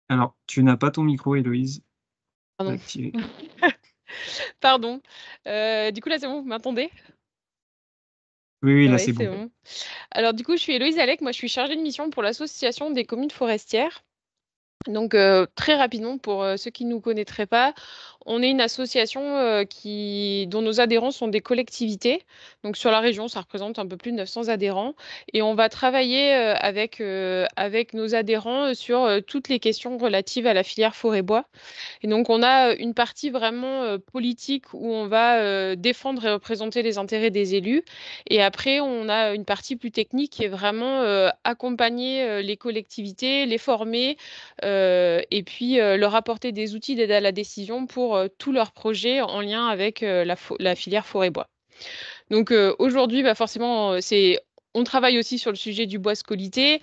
Alors, tu n'as pas ton micro, Héloïse. Pardon. Activé. Pardon. Du coup, là, c'est bon, vous m'entendez? Oui, là, Ouais, c'est bon. Alors, du coup, je suis Héloïse Alec. Moi, je suis chargée de mission pour l'association des communes forestières. Donc, très rapidement, pour ceux qui ne nous connaîtraient pas, on est une association dont nos adhérents sont des collectivités. Donc, sur la région, ça représente un peu plus de 900 adhérents. Et on va travailler avec nos adhérents sur toutes les questions relatives à la filière forêt-bois. Et donc, on a une partie vraiment politique où on va défendre et représenter les intérêts des élus. Et après, on a une partie plus technique qui est vraiment accompagner les collectivités, les former et puis leur apporter des outils d'aide à la décision pour tous leurs projets en lien avec la filière forêt-bois. Donc aujourd'hui, forcément, on travaille aussi sur le sujet du bois scolité,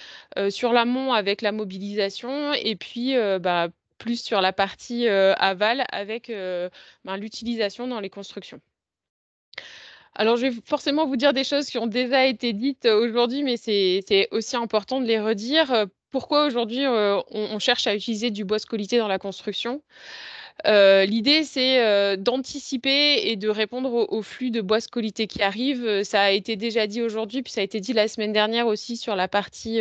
sur l'amont avec la mobilisation, et puis plus sur la partie aval avec l'utilisation dans les constructions. Alors, je vais forcément vous dire des choses qui ont déjà été dites aujourd'hui, mais c'est aussi important de les redire. Pourquoi aujourd'hui on cherche à utiliser du bois scolité dans la construction? L'idée, c'est d'anticiper et de répondre au flux de bois scolytés qui arrivent. Ça a été déjà dit aujourd'hui, puis ça a été dit la semaine dernière aussi sur la partie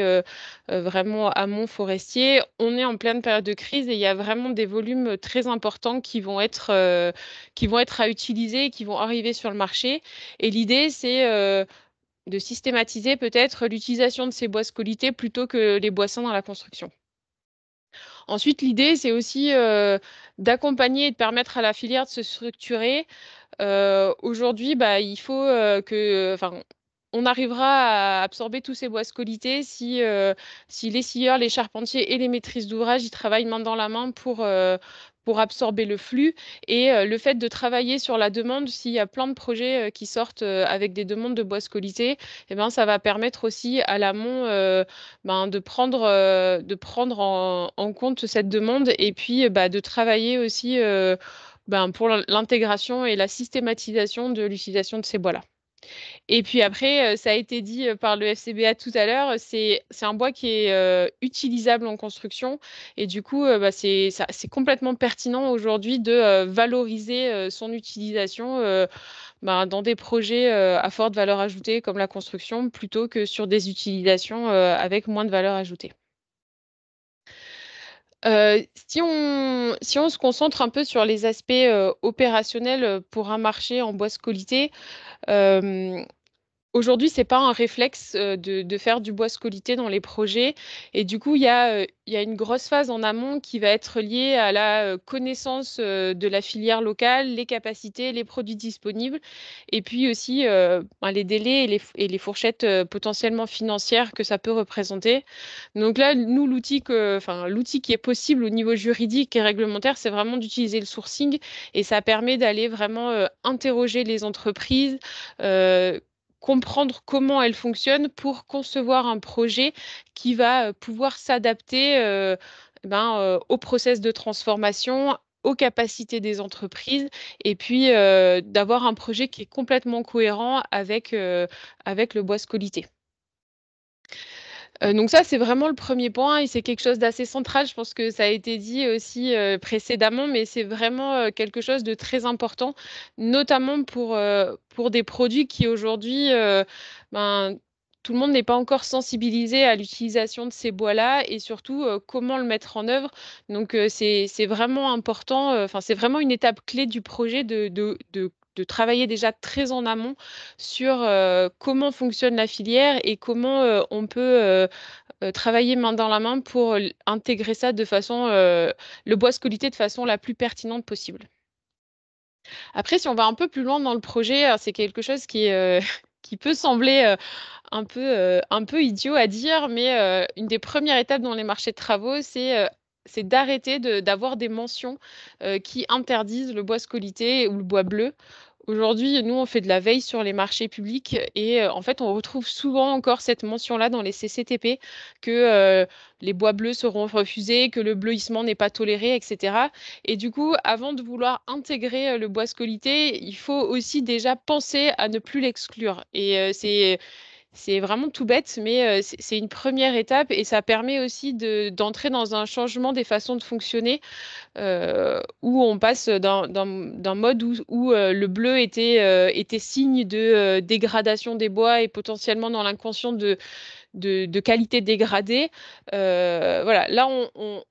vraiment amont forestier. On est en pleine période de crise et il y a vraiment des volumes très importants qui vont être à utiliser, qui vont arriver sur le marché. Et l'idée, c'est de systématiser peut-être l'utilisation de ces bois scolytés plutôt que les bois sains dans la construction. Ensuite, l'idée, c'est aussi d'accompagner et de permettre à la filière de se structurer. Aujourd'hui, il faut on arrivera à absorber tous ces bois scolytés si les scieurs, les charpentiers et les maîtrises d'ouvrage, ils travaillent main dans la main pour absorber le flux. Et le fait de travailler sur la demande, s'il y a plein de projets qui sortent avec des demandes de bois scolytés, eh ben, ça va permettre aussi à l'amont de prendre en compte cette demande et puis de travailler aussi pour l'intégration et la systématisation de l'utilisation de ces bois-là. Et puis après, ça a été dit par le FCBA tout à l'heure, c'est un bois qui est utilisable en construction. Et du coup, c'est complètement pertinent aujourd'hui de valoriser son utilisation dans des projets à forte valeur ajoutée comme la construction, plutôt que sur des utilisations avec moins de valeur ajoutée. Si on se concentre un peu sur les aspects opérationnels pour un marché en bois scolyté, aujourd'hui, ce n'est pas un réflexe de faire du bois scolyté dans les projets. Et du coup, il y a une grosse phase en amont qui va être liée à la connaissance de la filière locale, les capacités, les produits disponibles, et puis aussi les délais et les fourchettes potentiellement financières que ça peut représenter. Donc là, nous, l'outil qui est possible au niveau juridique et réglementaire, c'est vraiment d'utiliser le sourcing. Et ça permet d'aller vraiment interroger les entreprises, comprendre comment elles fonctionnent pour concevoir un projet qui va pouvoir s'adapter au process de transformation, aux capacités des entreprises, et puis d'avoir un projet qui est complètement cohérent avec le bois scolyté. Donc ça, c'est vraiment le premier point et c'est quelque chose d'assez central. Je pense que ça a été dit aussi précédemment, mais c'est vraiment quelque chose de très important, notamment pour des produits qui aujourd'hui, tout le monde n'est pas encore sensibilisé à l'utilisation de ces bois-là et surtout comment le mettre en œuvre. Donc c'est vraiment important, c'est vraiment une étape clé du projet de travailler déjà très en amont sur comment fonctionne la filière et comment on peut travailler main dans la main pour intégrer ça de façon, le bois scolyté de façon la plus pertinente possible. Après, si on va un peu plus loin dans le projet, c'est quelque chose qui peut sembler un peu idiot à dire, mais une des premières étapes dans les marchés de travaux, c'est d'arrêter d'avoir des mentions qui interdisent le bois scolyté ou le bois bleu. Aujourd'hui, nous, on fait de la veille sur les marchés publics et en fait, on retrouve souvent encore cette mention-là dans les CCTP que les bois bleus seront refusés, que le bleuissement n'est pas toléré, etc. Et du coup, avant de vouloir intégrer le bois scolyté, il faut aussi déjà penser à ne plus l'exclure. Et c'est vraiment tout bête, mais c'est une première étape et ça permet aussi d'entrer dans un changement des façons de fonctionner où on passe d'un mode où le bleu était signe de dégradation des bois et potentiellement dans l'inconscient de qualité dégradée. Voilà, là,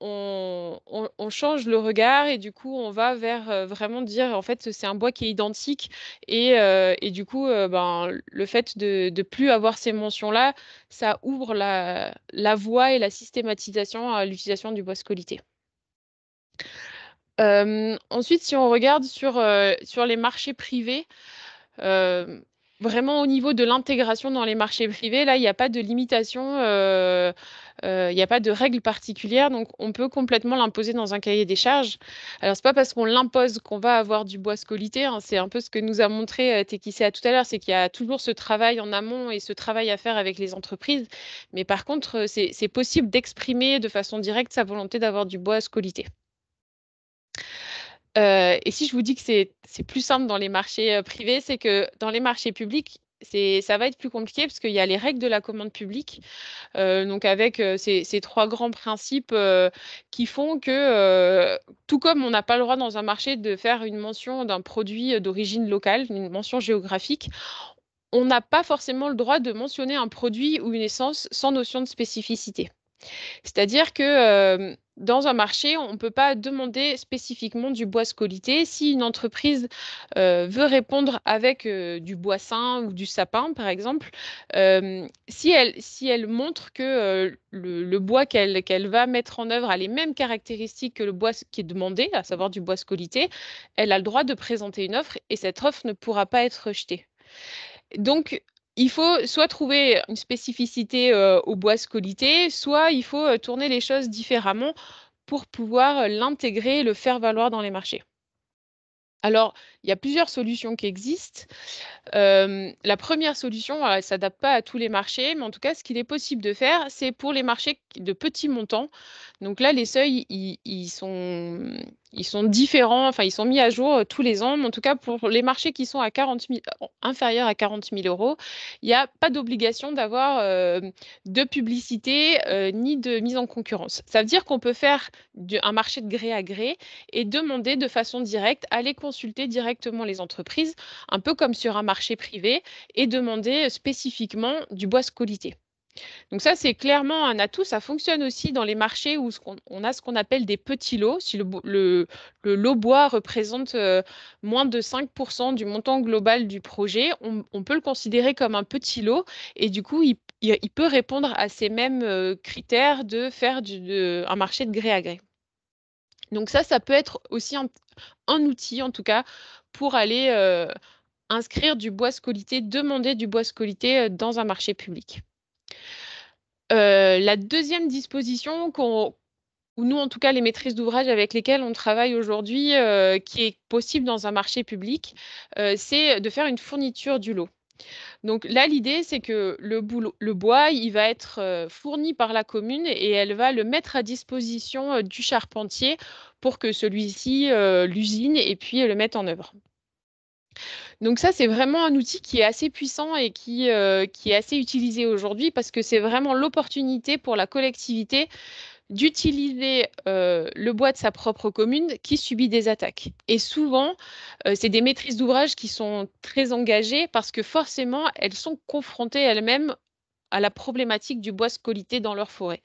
on change le regard et du coup, on va vers vraiment dire, en fait, c'est un bois qui est identique et du coup, le fait de plus avoir ces mentions-là, ça ouvre la voie et la systématisation à l'utilisation du bois scolyté. Ensuite, si on regarde sur les marchés privés, vraiment au niveau de l'intégration dans les marchés privés, là, il n'y a pas de limitation, il n'y a pas de règles particulières, donc on peut complètement l'imposer dans un cahier des charges. Alors, c'est pas parce qu'on l'impose qu'on va avoir du bois scolyté, hein, c'est un peu ce que nous a montré Tekisea tout à l'heure, c'est qu'il y a toujours ce travail en amont et ce travail à faire avec les entreprises. Mais par contre, c'est possible d'exprimer de façon directe sa volonté d'avoir du bois scolyté. Et si je vous dis que c'est plus simple dans les marchés privés, c'est que dans les marchés publics, ça va être plus compliqué parce qu'il y a les règles de la commande publique, donc avec ces 3 grands principes qui font que, tout comme on n'a pas le droit dans un marché de faire une mention d'un produit d'origine locale, une mention géographique, on n'a pas forcément le droit de mentionner un produit ou une essence sans notion de spécificité. C'est-à-dire que dans un marché, on ne peut pas demander spécifiquement du bois scolité. Si une entreprise veut répondre avec du bois sain ou du sapin, par exemple, si elle montre que le bois qu'elle va mettre en œuvre a les mêmes caractéristiques que le bois qui est demandé, à savoir du bois scolité, elle a le droit de présenter une offre et cette offre ne pourra pas être rejetée. Donc, il faut soit trouver une spécificité au bois scolité, soit il faut tourner les choses différemment pour pouvoir l'intégrer et le faire valoir dans les marchés. Alors, il y a plusieurs solutions qui existent. La première solution, elle ne s'adapte pas à tous les marchés, mais en tout cas, ce qu'il est possible de faire, c'est pour les marchés de petits montants. Donc là, les seuils, ils sont différents, enfin, ils sont mis à jour tous les ans. Mais en tout cas, pour les marchés qui sont à inférieurs à 40 000 euros, il n'y a pas d'obligation d'avoir de publicité ni de mise en concurrence. Ça veut dire qu'on peut faire un marché de gré à gré et demander de façon directe, aller consulter directement les entreprises, un peu comme sur un marché privé, et demander spécifiquement du bois scolité. Donc ça, c'est clairement un atout. Ça fonctionne aussi dans les marchés où on a ce qu'on appelle des petits lots. Si le lot bois représente moins de 5% du montant global du projet, on peut le considérer comme un petit lot et du coup, il peut répondre à ces mêmes critères de faire un marché de gré à gré. Donc ça peut être aussi un outil, en tout cas, pour aller inscrire du bois scolité, demander du bois scolité dans un marché public. La deuxième disposition ou nous, en tout cas, les maîtrises d'ouvrage avec lesquelles on travaille aujourd'hui, qui est possible dans un marché public, c'est de faire une fourniture du lot. Donc là, l'idée, c'est que le bois, il va être fourni par la commune et elle va le mettre à disposition du charpentier pour que celui-ci l'usine et puis le mette en œuvre. Donc ça, c'est vraiment un outil qui est assez puissant et qui est assez utilisé aujourd'hui parce que c'est vraiment l'opportunité pour la collectivité d'utiliser le bois de sa propre commune qui subit des attaques. Et souvent, c'est des maîtrises d'ouvrage qui sont très engagées parce que forcément, elles sont confrontées elles-mêmes à la problématique du bois scolité dans leur forêt.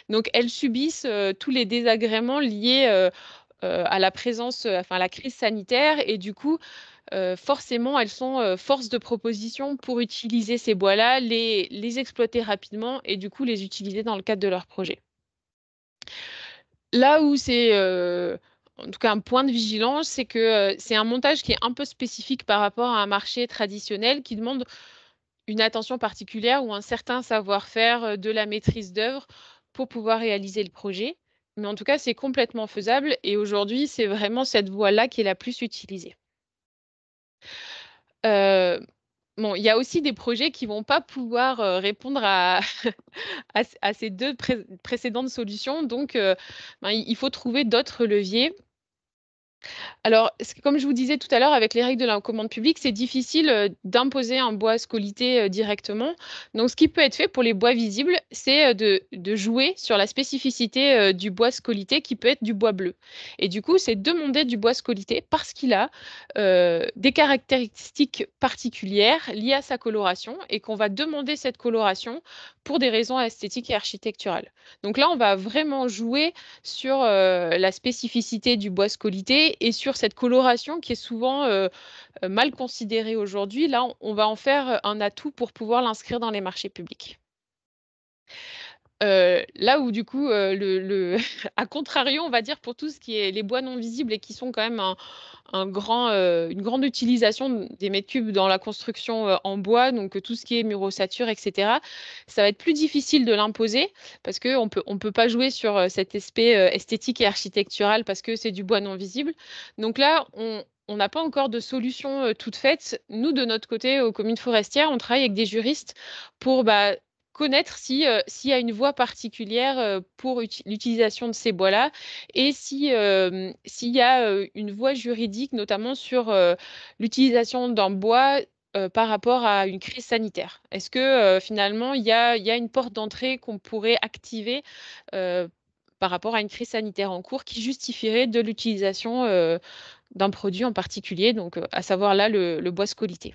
Donc, elles subissent tous les désagréments liés à la présence, enfin, à la crise sanitaire et du coup, forcément, elles sont force de proposition pour utiliser ces bois-là, les exploiter rapidement et du coup, les utiliser dans le cadre de leur projet. Là où c'est en tout cas un point de vigilance, c'est que c'est un montage qui est un peu spécifique par rapport à un marché traditionnel qui demande une attention particulière ou un certain savoir-faire de la maîtrise d'œuvre pour pouvoir réaliser le projet. Mais en tout cas, c'est complètement faisable et aujourd'hui, c'est vraiment cette voie-là qui est la plus utilisée. Bon, il y a aussi des projets qui ne vont pas pouvoir répondre à ces deux précédentes solutions. Donc, il faut trouver d'autres leviers. Alors, comme je vous disais tout à l'heure, avec les règles de la commande publique, c'est difficile d'imposer un bois scolité directement. Donc, ce qui peut être fait pour les bois visibles, c'est de jouer sur la spécificité du bois scolité qui peut être du bois bleu. Et du coup, c'est demander du bois scolité parce qu'il a des caractéristiques particulières liées à sa coloration et qu'on va demander cette coloration pour des raisons esthétiques et architecturales. Donc là, on va vraiment jouer sur la spécificité du bois scolité et sur cette coloration qui est souvent mal considérée aujourd'hui. Là, on va en faire un atout pour pouvoir l'inscrire dans les marchés publics. Là où du coup, à contrario, on va dire pour tout ce qui est les bois non visibles et qui sont quand même une grande utilisation des mètres cubes dans la construction en bois, donc tout ce qui est mur ossature, etc. Ça va être plus difficile de l'imposer parce qu'on peut pas jouer sur cet aspect esthétique et architectural parce que c'est du bois non visible. Donc là, on n'a pas encore de solution toute faite. Nous, de notre côté, aux communes forestières, on travaille avec des juristes pour connaître s'il y a une voie particulière pour l'utilisation de ces bois-là et s'il y a une voie juridique, notamment sur l'utilisation d'un bois par rapport à une crise sanitaire? Est-ce que finalement, il y a une porte d'entrée qu'on pourrait activer par rapport à une crise sanitaire en cours qui justifierait de l'utilisation d'un produit en particulier, donc à savoir là le bois scolité.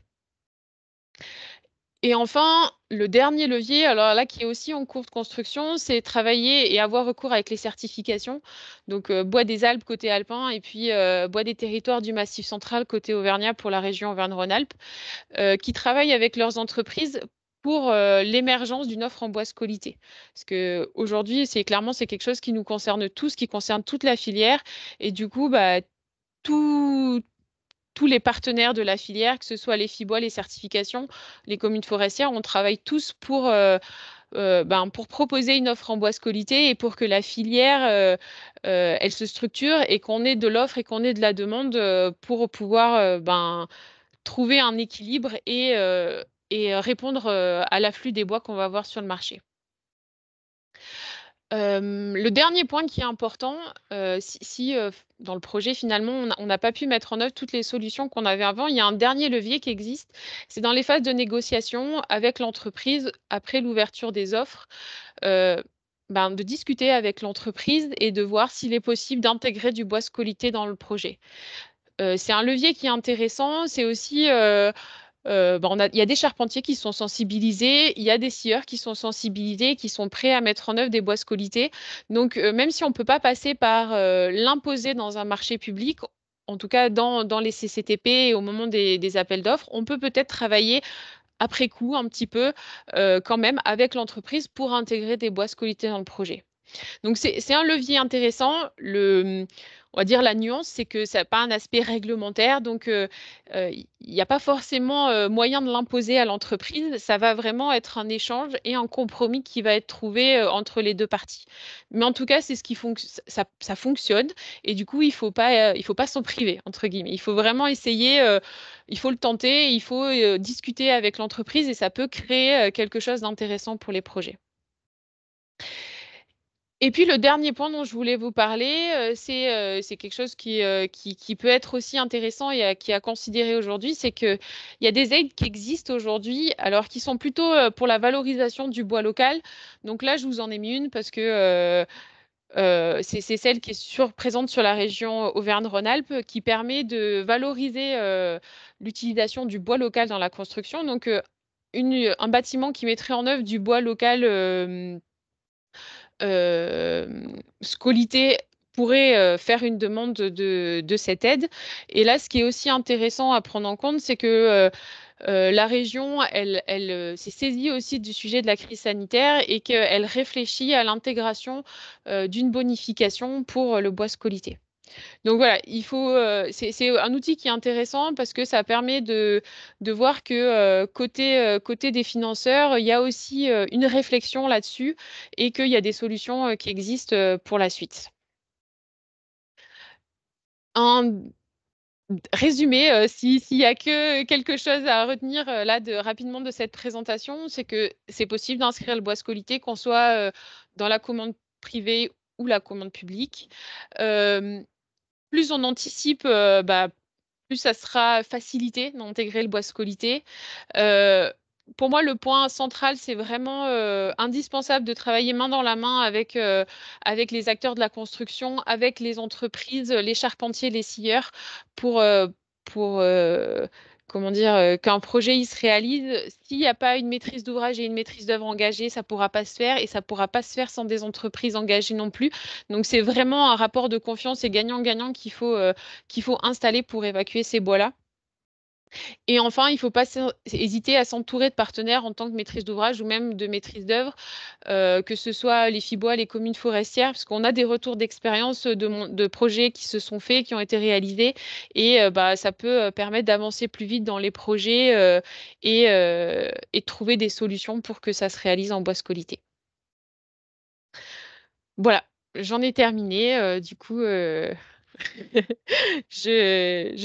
Et enfin, le dernier levier, alors là qui est aussi en cours de construction, c'est travailler et avoir recours avec les certifications. Donc Bois des Alpes côté alpin et puis Bois des Territoires du Massif central côté auvergnat pour la région Auvergne-Rhône-Alpes, qui travaillent avec leurs entreprises pour l'émergence d'une offre en bois scolité. Parce qu'aujourd'hui, c'est quelque chose qui nous concerne tous, qui concerne toute la filière. Et du coup, bah, tous les partenaires de la filière, que ce soit les FIBOA, les certifications, les communes forestières, on travaille tous pour proposer une offre en bois scolité et pour que la filière elle se structure et qu'on ait de l'offre et qu'on ait de la demande pour pouvoir trouver un équilibre et répondre à l'afflux des bois qu'on va avoir sur le marché. Le dernier point qui est important, si dans le projet, finalement, on n'a pas pu mettre en œuvre toutes les solutions qu'on avait avant, il y a un dernier levier qui existe, c'est dans les phases de négociation avec l'entreprise après l'ouverture des offres, de discuter avec l'entreprise et de voir s'il est possible d'intégrer du bois scolité dans le projet. C'est un levier qui est intéressant, c'est aussi il y a des charpentiers qui sont sensibilisés, il y a des scieurs qui sont sensibilisés, qui sont prêts à mettre en œuvre des bois scolité. Donc, même si on ne peut pas passer par l'imposer dans un marché public, en tout cas dans les CCTP et au moment des appels d'offres, on peut peut-être travailler après coup un petit peu quand même avec l'entreprise pour intégrer des bois scolité dans le projet. Donc, c'est un levier intéressant. On va dire la nuance, c'est que ça n'a pas un aspect réglementaire. Donc, il n'y a pas forcément moyen de l'imposer à l'entreprise. Ça va vraiment être un échange et un compromis qui va être trouvé entre les deux parties. Mais en tout cas, c'est ce qui ça fonctionne. Et du coup, il faut pas s'en priver, entre guillemets. Il faut vraiment essayer, il faut le tenter, il faut discuter avec l'entreprise et ça peut créer quelque chose d'intéressant pour les projets. Et puis le dernier point dont je voulais vous parler, c'est quelque chose qui peut être aussi intéressant et qui est à considérer aujourd'hui, c'est qu'il y a des aides qui existent aujourd'hui, alors qui sont plutôt pour la valorisation du bois local. Donc là, je vous en ai mis une parce que c'est celle qui est présente sur la région Auvergne-Rhône-Alpes, qui permet de valoriser l'utilisation du bois local dans la construction. Donc un bâtiment qui mettrait en œuvre du bois local scolité pourrait faire une demande de cette aide. Et là, ce qui est aussi intéressant à prendre en compte, c'est que la région, elle s'est saisie aussi du sujet de la crise sanitaire et qu'elle réfléchit à l'intégration d'une bonification pour le bois scolité. Donc voilà, c'est un outil qui est intéressant parce que ça permet de voir que côté des financeurs, il y a aussi une réflexion là-dessus et qu'il y a des solutions qui existent pour la suite. Un résumé, s'il y a que quelque chose à retenir là rapidement de cette présentation, c'est que c'est possible d'inscrire le bois scolité, qu'on soit dans la commande privée ou la commande publique. Plus on anticipe, plus ça sera facilité d'intégrer le bois scolité. Pour moi, le point central, c'est vraiment indispensable de travailler main dans la main avec les acteurs de la construction, avec les entreprises, les charpentiers, les scieurs, pour, pour comment dire, qu'un projet il se réalise. S'il n'y a pas une maîtrise d'ouvrage et une maîtrise d'œuvre engagée, ça ne pourra pas se faire et ça ne pourra pas se faire sans des entreprises engagées non plus. Donc, c'est vraiment un rapport de confiance et gagnant-gagnant qu'il faut installer pour évacuer ces bois-là. Et enfin, il ne faut pas hésiter à s'entourer de partenaires en tant que maîtrise d'ouvrage ou même de maîtrise d'œuvre, que ce soit les FIBOA, les communes forestières, parce qu'on a des retours d'expérience de projets qui se sont faits, qui ont été réalisés, et ça peut permettre d'avancer plus vite dans les projets et de trouver des solutions pour que ça se réalise en bois scolité. Voilà, j'en ai terminé. Du coup, je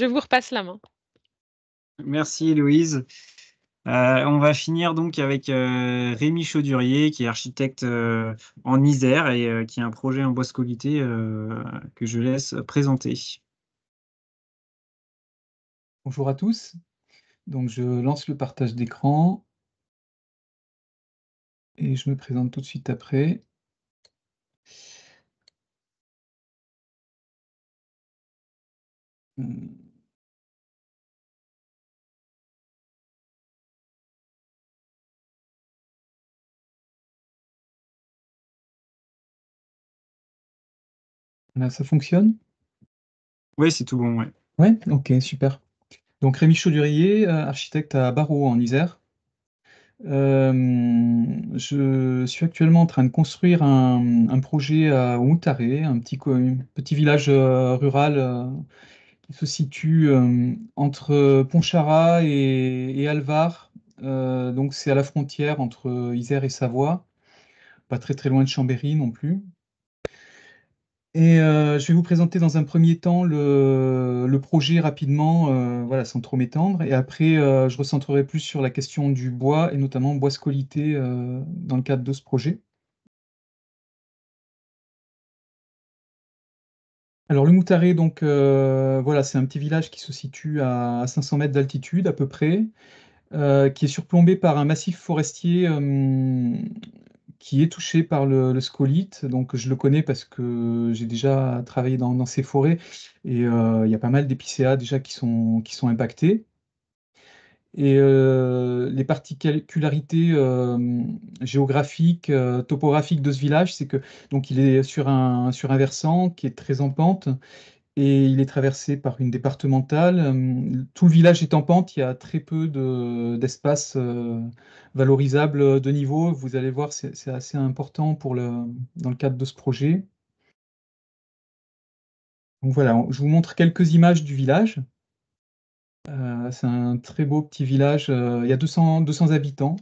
vous repasse la main. Merci Héloïse. On va finir donc avec Rémi Chaudurier, qui est architecte en Isère et qui a un projet en bois scolité que je laisse présenter. Bonjour à tous. Donc, je lance le partage d'écran et je me présente tout de suite après. Là, ça fonctionne? Oui, c'est tout bon, ouais. Ouais, ok, super. Donc, Rémi Chaudurier, architecte à Barrault en Isère. Je suis actuellement en train de construire un projet au Moutaré, un petit village rural qui se situe entre Pontcharrat et Alvar. Donc c'est à la frontière entre Isère et Savoie, pas très très loin de Chambéry non plus. Et je vais vous présenter dans un premier temps le projet rapidement, voilà, sans trop m'étendre. Et après, je recentrerai plus sur la question du bois, et notamment bois scolyté dans le cadre de ce projet. Alors le Moutaré, donc voilà, c'est un petit village qui se situe à 500 mètres d'altitude à peu près, qui est surplombé par un massif forestier qui est touché par le scolyte. Donc je le connais parce que j'ai déjà travaillé dans ces forêts et il y a pas mal d'épicéas déjà qui sont impactés. Et les particularités géographiques, topographiques de ce village, c'est que donc il est sur un versant qui est très en pente et il est traversé par une départementale. Tout le village est en pente, il y a très peu d'espace valorisable de niveau. Vous allez voir, c'est assez important dans le cadre de ce projet. Donc voilà, je vous montre quelques images du village. C'est un très beau petit village. Il y a 200 habitants.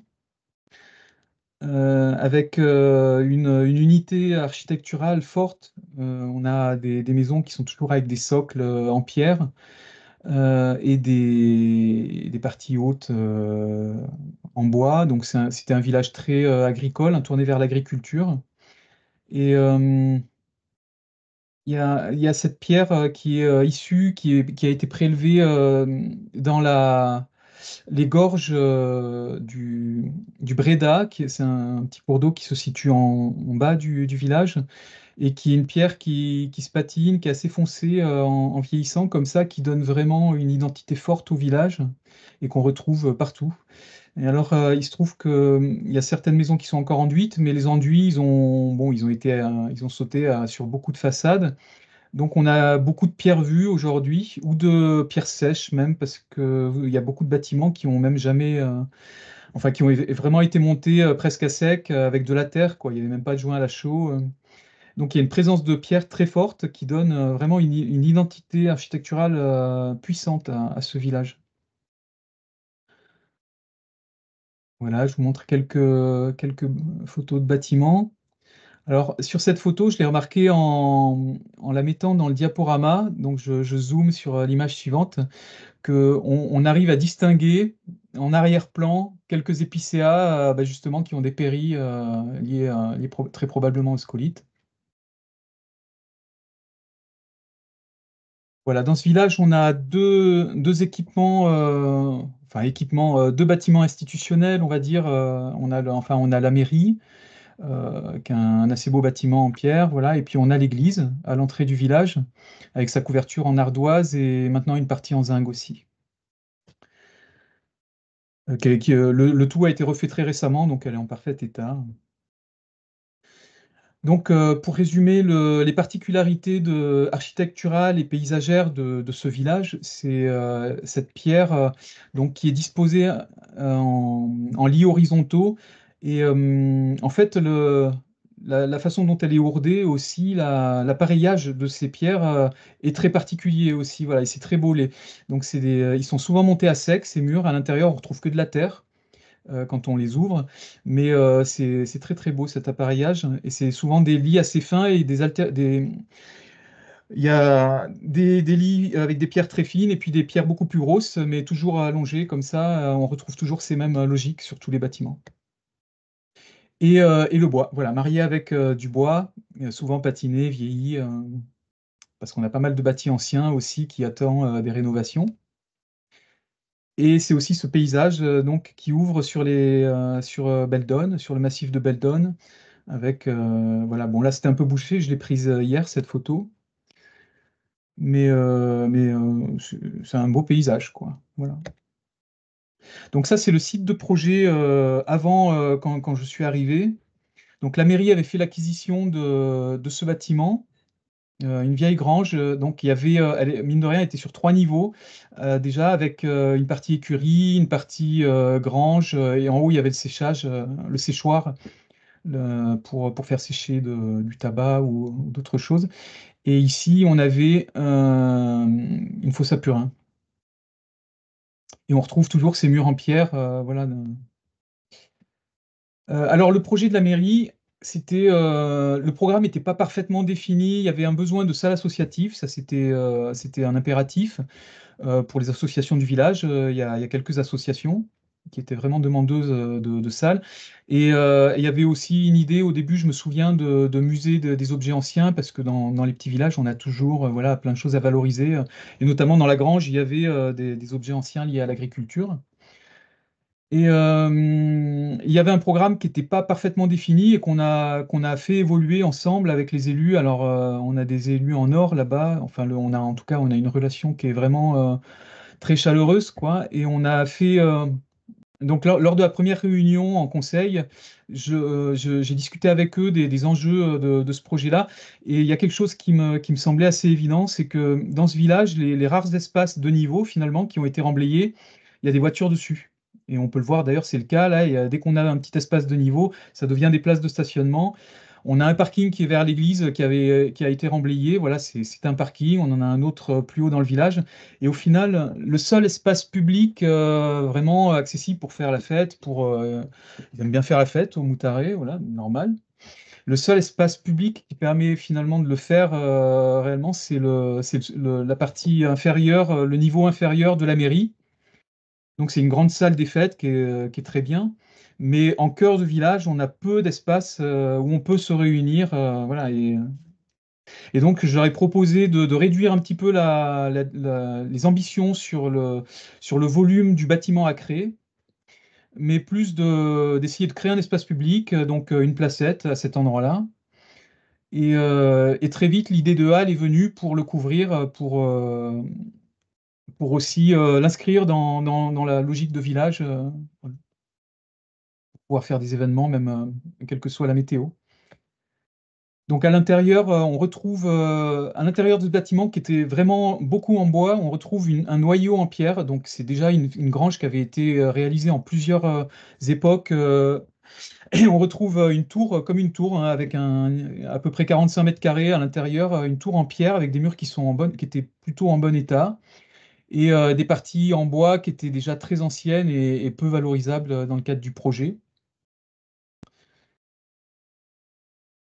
Avec une unité architecturale forte. On a des maisons qui sont toujours avec des socles en pierre et des parties hautes en bois. Donc c'était un village très agricole, tourné vers l'agriculture. Et il y a cette pierre qui est issue, qui a été prélevée dans les gorges du Breda, c'est un petit cours d'eau qui se situe en bas du village, et qui est une pierre qui se patine, qui est assez foncée en vieillissant, comme ça, qui donne vraiment une identité forte au village et qu'on retrouve partout. Et alors, il se trouve qu'il y a certaines maisons qui sont encore enduites, mais les enduits, ils ont sauté sur beaucoup de façades. Donc on a beaucoup de pierres vues aujourd'hui, ou de pierres sèches même, parce qu'il y a beaucoup de bâtiments qui ont même jamais, enfin qui ont vraiment été montés presque à sec avec de la terre, quoi. Il n'y avait même pas de joint à la chaux. Donc il y a une présence de pierres très forte qui donne vraiment une identité architecturale puissante à ce village. Voilà, je vous montre quelques photos de bâtiments. Alors, sur cette photo, je l'ai remarqué en la mettant dans le diaporama. Donc, je zoome sur l'image suivante, on arrive à distinguer en arrière-plan quelques épicéas bah, justement qui ont dépéri liés très probablement au scolyte. Voilà, dans ce village, on a deux équipements, deux bâtiments institutionnels, on va dire. On a la mairie, qui est un assez beau bâtiment en pierre, voilà. Et puis on a l'église à l'entrée du village, avec sa couverture en ardoise et maintenant une partie en zinc aussi. Le tout a été refait très récemment, donc elle est en parfait état. Donc, pour résumer, les particularités architecturales et paysagères de ce village, c'est cette pierre donc, qui est disposée en lits horizontaux. Et en fait, la façon dont elle est ourdée aussi, l'appareillage de ces pierres est très particulier aussi. Voilà, et c'est très beau. Donc, ils sont souvent montés à sec, ces murs. À l'intérieur, on retrouve que de la terre quand on les ouvre. Mais c'est très très beau cet appareillage. Et c'est souvent des lits assez fins et il y a des lits avec des pierres très fines et puis des pierres beaucoup plus grosses, mais toujours allongées comme ça. On retrouve toujours ces mêmes logiques sur tous les bâtiments. Et le bois, voilà, marié avec du bois, souvent patiné, vieilli, parce qu'on a pas mal de bâtis anciens aussi qui attendent des rénovations. Et c'est aussi ce paysage donc, qui ouvre sur Beldon, sur le massif de Beldon. Avec, voilà, bon, là, c'était un peu bouché, je l'ai prise hier, cette photo. Mais c'est un beau paysage, quoi. Voilà. Donc ça, c'est le site de projet avant, quand je suis arrivé. Donc la mairie avait fait l'acquisition de ce bâtiment, une vieille grange. Donc il y avait, mine de rien, elle était sur 3 niveaux, déjà avec une partie écurie, une partie grange, et en haut, il y avait le séchage, le séchoir pour faire sécher du tabac ou d'autres choses. Et ici, on avait une fosse à purin. Et on retrouve toujours ces murs en pierre. Voilà. Alors, le projet de la mairie, le programme n'était pas parfaitement défini. Il y avait un besoin de salle associative. Ça, c'était un impératif pour les associations du village. Il y a quelques associations qui étaient vraiment demandeuses de salles. Et il y avait aussi une idée, au début, je me souviens, de musée des objets anciens, parce que dans les petits villages, on a toujours voilà, plein de choses à valoriser. Et notamment dans la grange, il y avait des objets anciens liés à l'agriculture. Et il y avait un programme qui n'était pas parfaitement défini et qu'on a fait évoluer ensemble avec les élus. Alors, on a des élus en or là-bas. Enfin, en tout cas, on a une relation qui est vraiment très chaleureuse, quoi. Et on a fait. Donc, lors de la première réunion en conseil, j'ai discuté avec eux des enjeux de ce projet-là. Et il y a quelque chose qui me semblait assez évident, c'est que dans ce village, les rares espaces de niveau, finalement, qui ont été remblayés, il y a des voitures dessus. Et on peut le voir, d'ailleurs, c'est le cas. Là, dès qu'on a un petit espace de niveau, ça devient des places de stationnement. On a un parking qui est vers l'église qui a été remblayé. Voilà, c'est un parking. On en a un autre plus haut dans le village. Et au final, le seul espace public vraiment accessible pour faire la fête, ils aiment bien faire la fête au Moutaré, voilà, normal. Le seul espace public qui permet finalement de le faire réellement, la partie inférieure, le niveau inférieur de la mairie. Donc c'est une grande salle des fêtes qui est très bien. Mais en cœur de village, on a peu d'espace où on peut se réunir. Voilà, et donc, je leur ai proposé de réduire un petit peu les ambitions sur le volume du bâtiment à créer, mais plus d'essayer de créer un espace public, donc une placette à cet endroit-là. Et très vite, l'idée de Halle est venue pour le couvrir, pour aussi l'inscrire dans la logique de village, voilà, pour pouvoir faire des événements, même quelle que soit la météo. Donc à l'intérieur, on retrouve, à l'intérieur de ce bâtiment qui était vraiment beaucoup en bois, on retrouve un noyau en pierre. Donc c'est déjà une grange qui avait été réalisée en plusieurs époques. Et on retrouve une tour, comme une tour, hein, avec à peu près 45 mètres carrés à l'intérieur, une tour en pierre avec des murs qui étaient plutôt en bon état. Et des parties en bois qui étaient déjà très anciennes et peu valorisables dans le cadre du projet.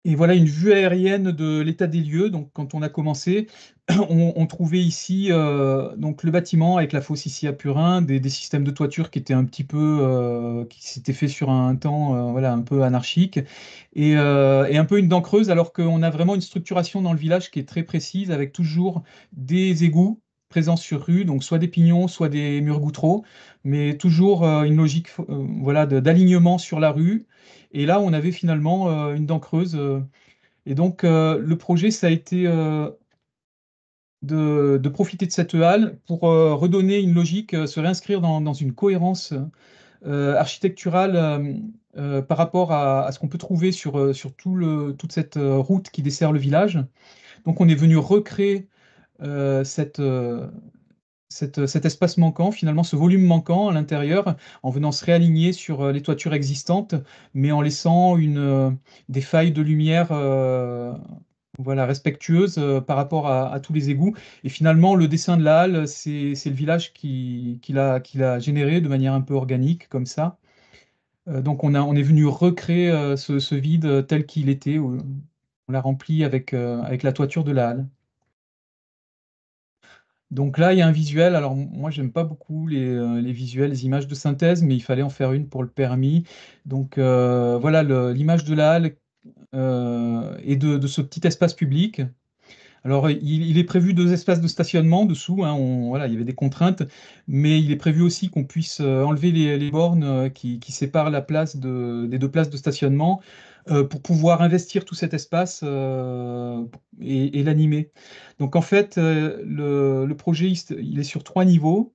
Et voilà une vue aérienne de l'état des lieux. Donc, quand on a commencé, on trouvait ici donc le bâtiment avec la fosse ici à Purin, des systèmes de toiture qui étaient un petit peu, qui s'étaient faits sur un temps, voilà, un peu anarchique, et un peu une dent creuse, alors qu'on a vraiment une structuration dans le village qui est très précise, avec toujours des égouts présents sur rue, donc soit des pignons, soit des murs gouttereaux, mais toujours une logique, voilà, d'alignement sur la rue. Et là, on avait finalement une dent creuse. Et donc, le projet, ça a été de profiter de cette halle pour redonner une logique, se réinscrire dans une cohérence architecturale par rapport à ce qu'on peut trouver sur toute cette route qui dessert le village. Donc, on est venu recréer cet espace manquant, finalement ce volume manquant à l'intérieur, en venant se réaligner sur les toitures existantes, mais en laissant des failles de lumière voilà, respectueuses par rapport à tous les égouts. Et finalement, le dessin de la halle, c'est le village qui l'a généré de manière un peu organique, comme ça. Donc on est venu recréer ce vide tel qu'il était. On l'a rempli avec la toiture de la halle. Donc là, il y a un visuel. Alors moi, j'aime pas beaucoup les visuels, les images de synthèse, mais il fallait en faire une pour le permis. Donc voilà l'image de la halle et de ce petit espace public Alors, il est prévu 2 espaces de stationnement dessous, hein, voilà, il y avait des contraintes, mais il est prévu aussi qu'on puisse enlever les bornes qui séparent la place des 2 places de stationnement pour pouvoir investir tout cet espace et l'animer. Donc, en fait, le projet, il est sur 3 niveaux.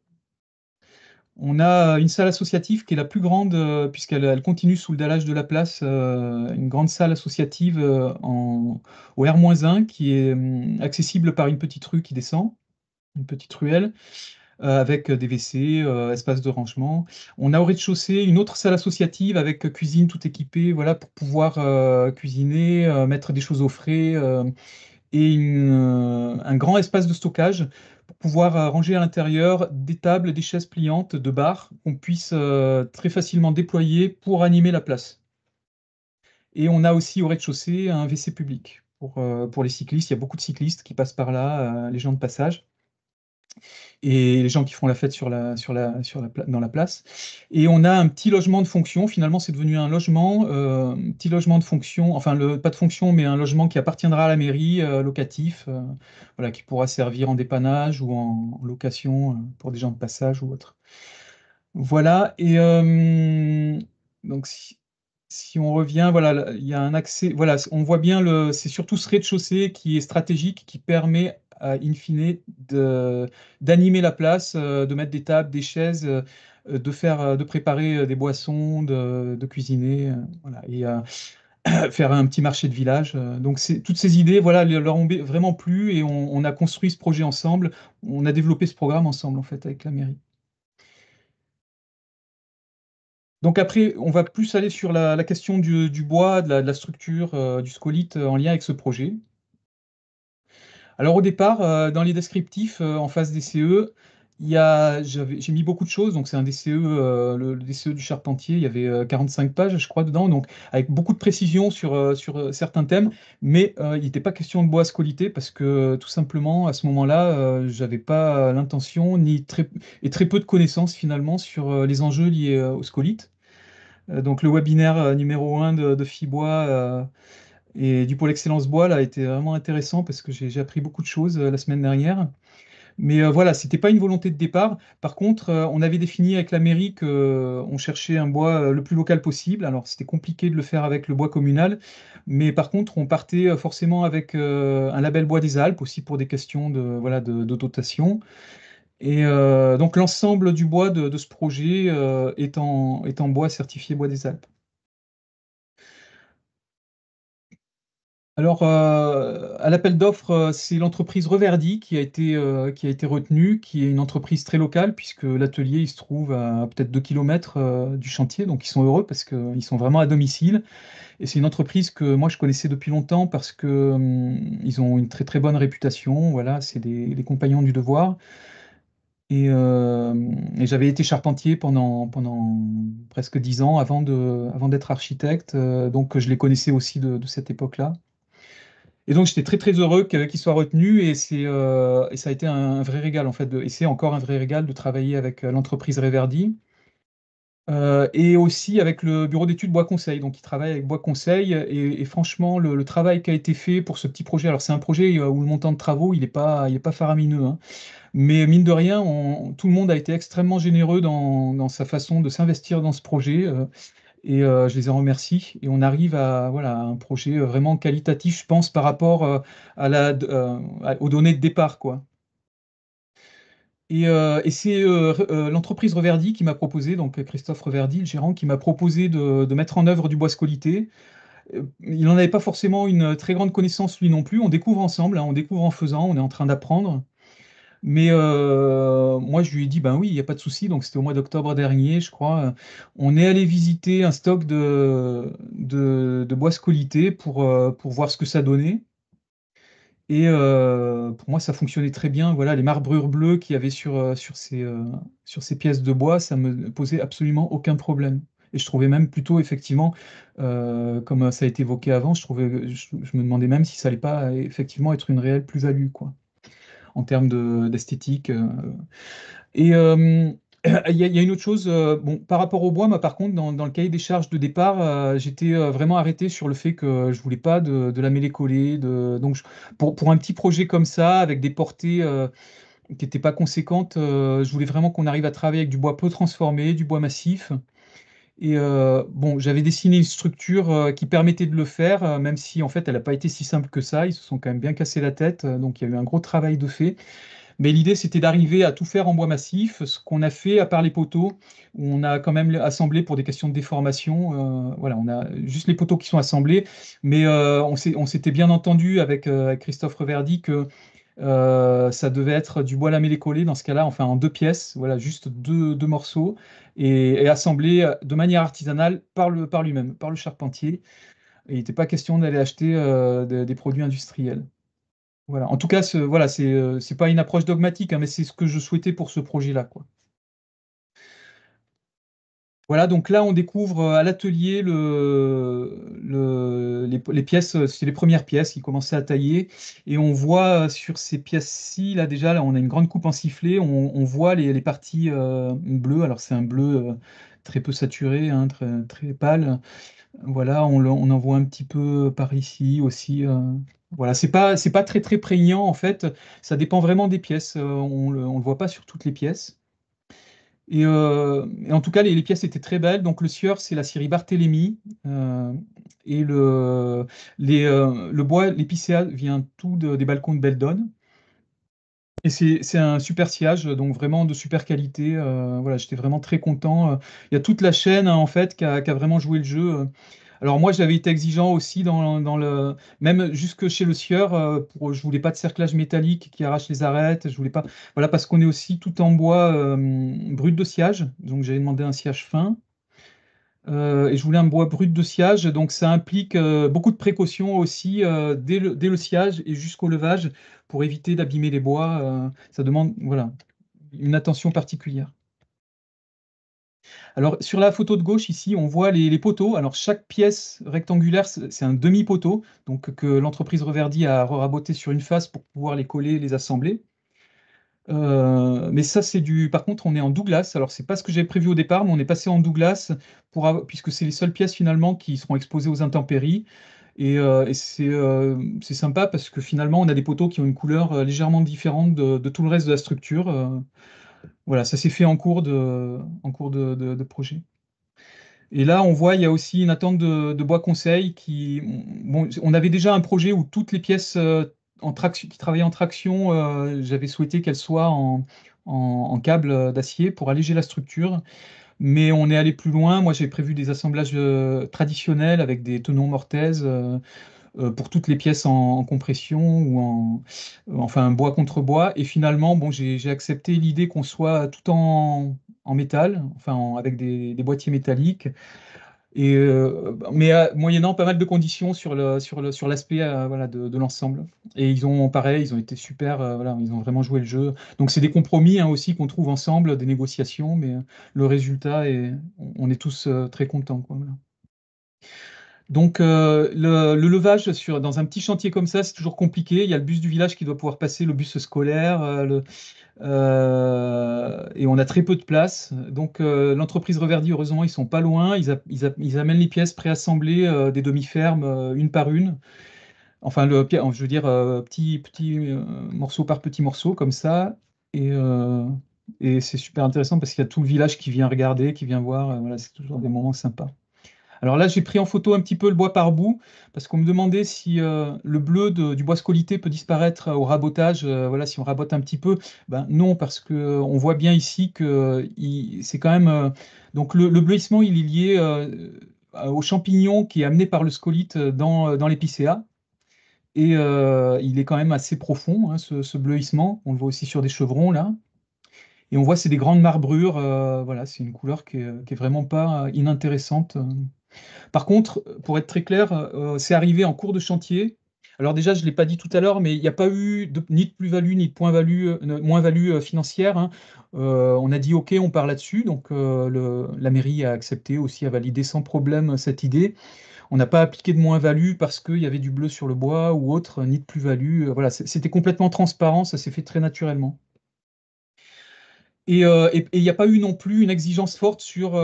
On a une salle associative qui est la plus grande, puisqu'elle continue sous le dallage de la place, une grande salle associative au R-1 qui est accessible par une petite rue qui descend, une petite ruelle, avec des WC, espace de rangement. On a au rez-de-chaussée une autre salle associative avec cuisine tout équipée, voilà, pour pouvoir cuisiner, mettre des choses au frais, et un grand espace de stockage pour pouvoir ranger à l'intérieur des tables, des chaises pliantes, de bar qu'on puisse très facilement déployer pour animer la place. Et on a aussi au rez-de-chaussée un WC public pour les cyclistes. Il y a beaucoup de cyclistes qui passent par là, les gens de passage et les gens qui font la fête dans la place. Et on a un petit logement de fonction. Finalement, c'est devenu un logement, un petit logement de fonction, enfin, pas de fonction, mais un logement qui appartiendra à la mairie, locatif, voilà, qui pourra servir en dépannage ou en location pour des gens de passage ou autre. Voilà. Et donc, si on revient, voilà, il y a un accès. Voilà, on voit bien c'est surtout ce rez-de-chaussée qui est stratégique, qui permet, in fine, d'animer la place, de mettre des tables, des chaises, de préparer des boissons, de cuisiner, voilà, et faire un petit marché de village. Donc, toutes ces idées, voilà, leur ont vraiment plu et on a construit ce projet ensemble. On a développé ce programme ensemble, en fait, avec la mairie. Donc après, on va plus aller sur la question du bois, de la structure, du scolite en lien avec ce projet. Alors au départ, dans les descriptifs, en phase DCE, j'ai mis beaucoup de choses. Donc c'est un DCE, le DCE du charpentier, il y avait 45 pages, je crois, dedans, donc avec beaucoup de précision sur certains thèmes, mais il n'était pas question de bois scolité parce que tout simplement, à ce moment-là, j'avais pas l'intention et très peu de connaissances finalement sur les enjeux liés au scolite. Donc le webinaire numéro 1 de Fibois et du pôle Excellence Bois là, a été vraiment intéressant parce que j'ai appris beaucoup de choses la semaine dernière. Mais voilà, c'était pas une volonté de départ. Par contre, on avait défini avec la mairie qu'on cherchait un bois le plus local possible. Alors c'était compliqué de le faire avec le bois communal, mais par contre, on partait forcément avec un label Bois des Alpes aussi pour des questions voilà, de dotation. Et donc l'ensemble du bois de ce projet est en bois certifié Bois des Alpes. Alors, à l'appel d'offres, c'est l'entreprise Reverdy qui a été retenue, qui est une entreprise très locale, puisque l'atelier il se trouve à peut-être 2 km du chantier, donc ils sont heureux parce qu'ils sont vraiment à domicile. Et c'est une entreprise que moi je connaissais depuis longtemps parce que ils ont une très très bonne réputation. Voilà, c'est les compagnons du devoir. Et j'avais été charpentier pendant presque 10 ans avant d'être architecte, donc je les connaissais aussi de cette époque-là. Et donc j'étais très très heureux qu'ils soient retenus et ça a été un vrai régal en fait, et c'est encore un vrai régal de travailler avec l'entreprise Reverdy. Et aussi avec le bureau d'études Bois Conseil, donc ils travaillent avec Bois Conseil, et franchement le travail qui a été fait pour ce petit projet, alors c'est un projet où le montant de travaux il est pas faramineux, hein. Mais mine de rien, tout le monde a été extrêmement généreux dans sa façon de s'investir dans ce projet. Et je les en remercie. Et on arrive à, voilà, à un projet vraiment qualitatif, je pense, par rapport aux données de départ, quoi. Et c'est l'entreprise Reverdy qui m'a proposé, donc Christophe Reverdy, le gérant, qui m'a proposé de mettre en œuvre du bois scolité. Il n'en avait pas forcément une très grande connaissance lui non plus. On découvre ensemble, hein, on découvre en faisant, on est en train d'apprendre. Mais moi, je lui ai dit, ben oui, il n'y a pas de souci. Donc, c'était au mois d'octobre dernier, je crois. On est allé visiter un stock de bois scolité pour voir ce que ça donnait. Et pour moi, ça fonctionnait très bien. Voilà, les marbrures bleues qu'il y avait sur ces pièces de bois, ça me posait absolument aucun problème. Et je trouvais même plutôt, effectivement, comme ça a été évoqué avant, je me demandais même si ça allait pas effectivement être une réelle plus-value, quoi, en termes d'esthétique. Et Il y a une autre chose, bon, par rapport au bois, moi par contre, dans le cahier des charges de départ, j'étais vraiment arrêté sur le fait que je voulais pas de la mêlée-collée. Donc, pour un petit projet comme ça, avec des portées qui n'étaient pas conséquentes, je voulais vraiment qu'on arrive à travailler avec du bois peu transformé, du bois massif. Et bon, j'avais dessiné une structure qui permettait de le faire, même si en fait elle n'a pas été si simple que ça. Ils se sont quand même bien cassé la tête, donc il y a eu un gros travail de fait. Mais l'idée, c'était d'arriver à tout faire en bois massif, ce qu'on a fait à part les poteaux, où on a quand même assemblé pour des questions de déformation. Voilà, on a juste les poteaux qui sont assemblés, mais on s'était bien entendu avec Christophe Reverdy que ça devait être du bois lamellé collé dans ce cas-là, enfin en deux pièces, voilà, juste deux morceaux, et assemblés de manière artisanale par lui-même, par le charpentier. Et il n'était pas question d'aller acheter des produits industriels. Voilà. En tout cas, voilà, c'est pas une approche dogmatique, hein, mais c'est ce que je souhaitais pour ce projet-là, quoi. Voilà, donc là, on découvre à l'atelier les pièces, c'est les premières pièces qui commençaient à tailler. Et on voit sur ces pièces-ci, là déjà, là, on a une grande coupe en sifflet, on voit les parties bleues. Alors, c'est un bleu très peu saturé, hein, très, très pâle. Voilà, on en voit un petit peu par ici aussi. Voilà, c'est pas très très prégnant en fait. Ça dépend vraiment des pièces. On le voit pas sur toutes les pièces. Et en tout cas, les pièces étaient très belles. Donc le sieur, c'est la scierie Barthélemy. Et le bois, l'épicéa vient tout des balcons de Beldon. Et c'est un super sciage, donc vraiment de super qualité. Voilà, j'étais vraiment très content. Il y a toute la chaîne, hein, en fait, qui a vraiment joué le jeu. Alors moi, j'avais été exigeant aussi même jusque chez le sieur. Je voulais pas de cerclage métallique qui arrache les arêtes. Je voulais pas, voilà, parce qu'on est aussi tout en bois brut de sciage. Donc j'avais demandé un sciage fin. Et je voulais un bois brut de sciage, donc ça implique beaucoup de précautions aussi dès le sciage et jusqu'au levage pour éviter d'abîmer les bois. Ça demande, voilà, une attention particulière. Alors sur la photo de gauche ici, on voit les poteaux. Alors chaque pièce rectangulaire, c'est un demi-poteau, donc que l'entreprise Reverdy a raboté sur une face pour pouvoir les coller, les assembler. Mais ça, Par contre, on est en Douglas. Alors, c'est pas ce que j'avais prévu au départ, mais on est passé en Douglas puisque c'est les seules pièces finalement qui seront exposées aux intempéries. Et c'est sympa parce que finalement, on a des poteaux qui ont une couleur légèrement différente de tout le reste de la structure. Voilà, ça s'est fait en cours de projet. Et là, on voit, il y a aussi une attente de bois conseil bon, on avait déjà un projet où toutes les pièces qui travaillaient en traction, j'avais souhaité qu'elles soient en câble d'acier pour alléger la structure. Mais on est allé plus loin. Moi, j'ai prévu des assemblages traditionnels avec des tenons mortaises pour toutes les pièces en compression ou enfin un bois contre bois. Et finalement, bon, j'ai accepté l'idée qu'on soit tout en métal, enfin avec des boîtiers métalliques. Mais moyennant pas mal de conditions sur l'aspect voilà, de l'ensemble. Et pareil, ils ont été super, voilà, ils ont vraiment joué le jeu. Donc c'est des compromis, hein, aussi qu'on trouve ensemble, des négociations, mais le résultat on est tous très contents, quoi, voilà. Donc le levage dans un petit chantier comme ça, c'est toujours compliqué. Il y a le bus du village qui doit pouvoir passer, le bus scolaire, et on a très peu de place. Donc l'entreprise Reverdy, heureusement, ils sont pas loin. Ils amènent les pièces préassemblées des demi-fermes, une par une. Enfin, je veux dire, petit morceau par petit morceau, comme ça. Et, euh, et c'est super intéressant parce qu'il y a tout le village qui vient regarder, qui vient voir. Voilà, c'est toujours des moments sympas. Alors là, j'ai pris en photo un petit peu le bois par bout, parce qu'on me demandait si le bleu du bois scolité peut disparaître au rabotage. Voilà, si on rabote un petit peu. Ben, non, parce que on voit bien ici que c'est quand même. Donc le bleuissement, il est lié au champignon qui est amené par le scolite dans l'épicéa. Et il est quand même assez profond, hein, ce bleuissement. On le voit aussi sur des chevrons, là. Et on voit, c'est des grandes marbrures. Voilà, c'est une couleur qui est vraiment pas inintéressante. Par contre, pour être très clair, c'est arrivé en cours de chantier. Alors déjà, je ne l'ai pas dit tout à l'heure, mais il n'y a pas eu ni de plus-value, ni de moins-value financière, hein. On a dit OK, on part là-dessus. Donc la mairie a accepté aussi, a validé sans problème cette idée. On n'a pas appliqué de moins-value parce qu'il y avait du bleu sur le bois ou autre, ni de plus-value. Voilà, c'était complètement transparent, ça s'est fait très naturellement. Et il n'y a pas eu non plus une exigence forte sur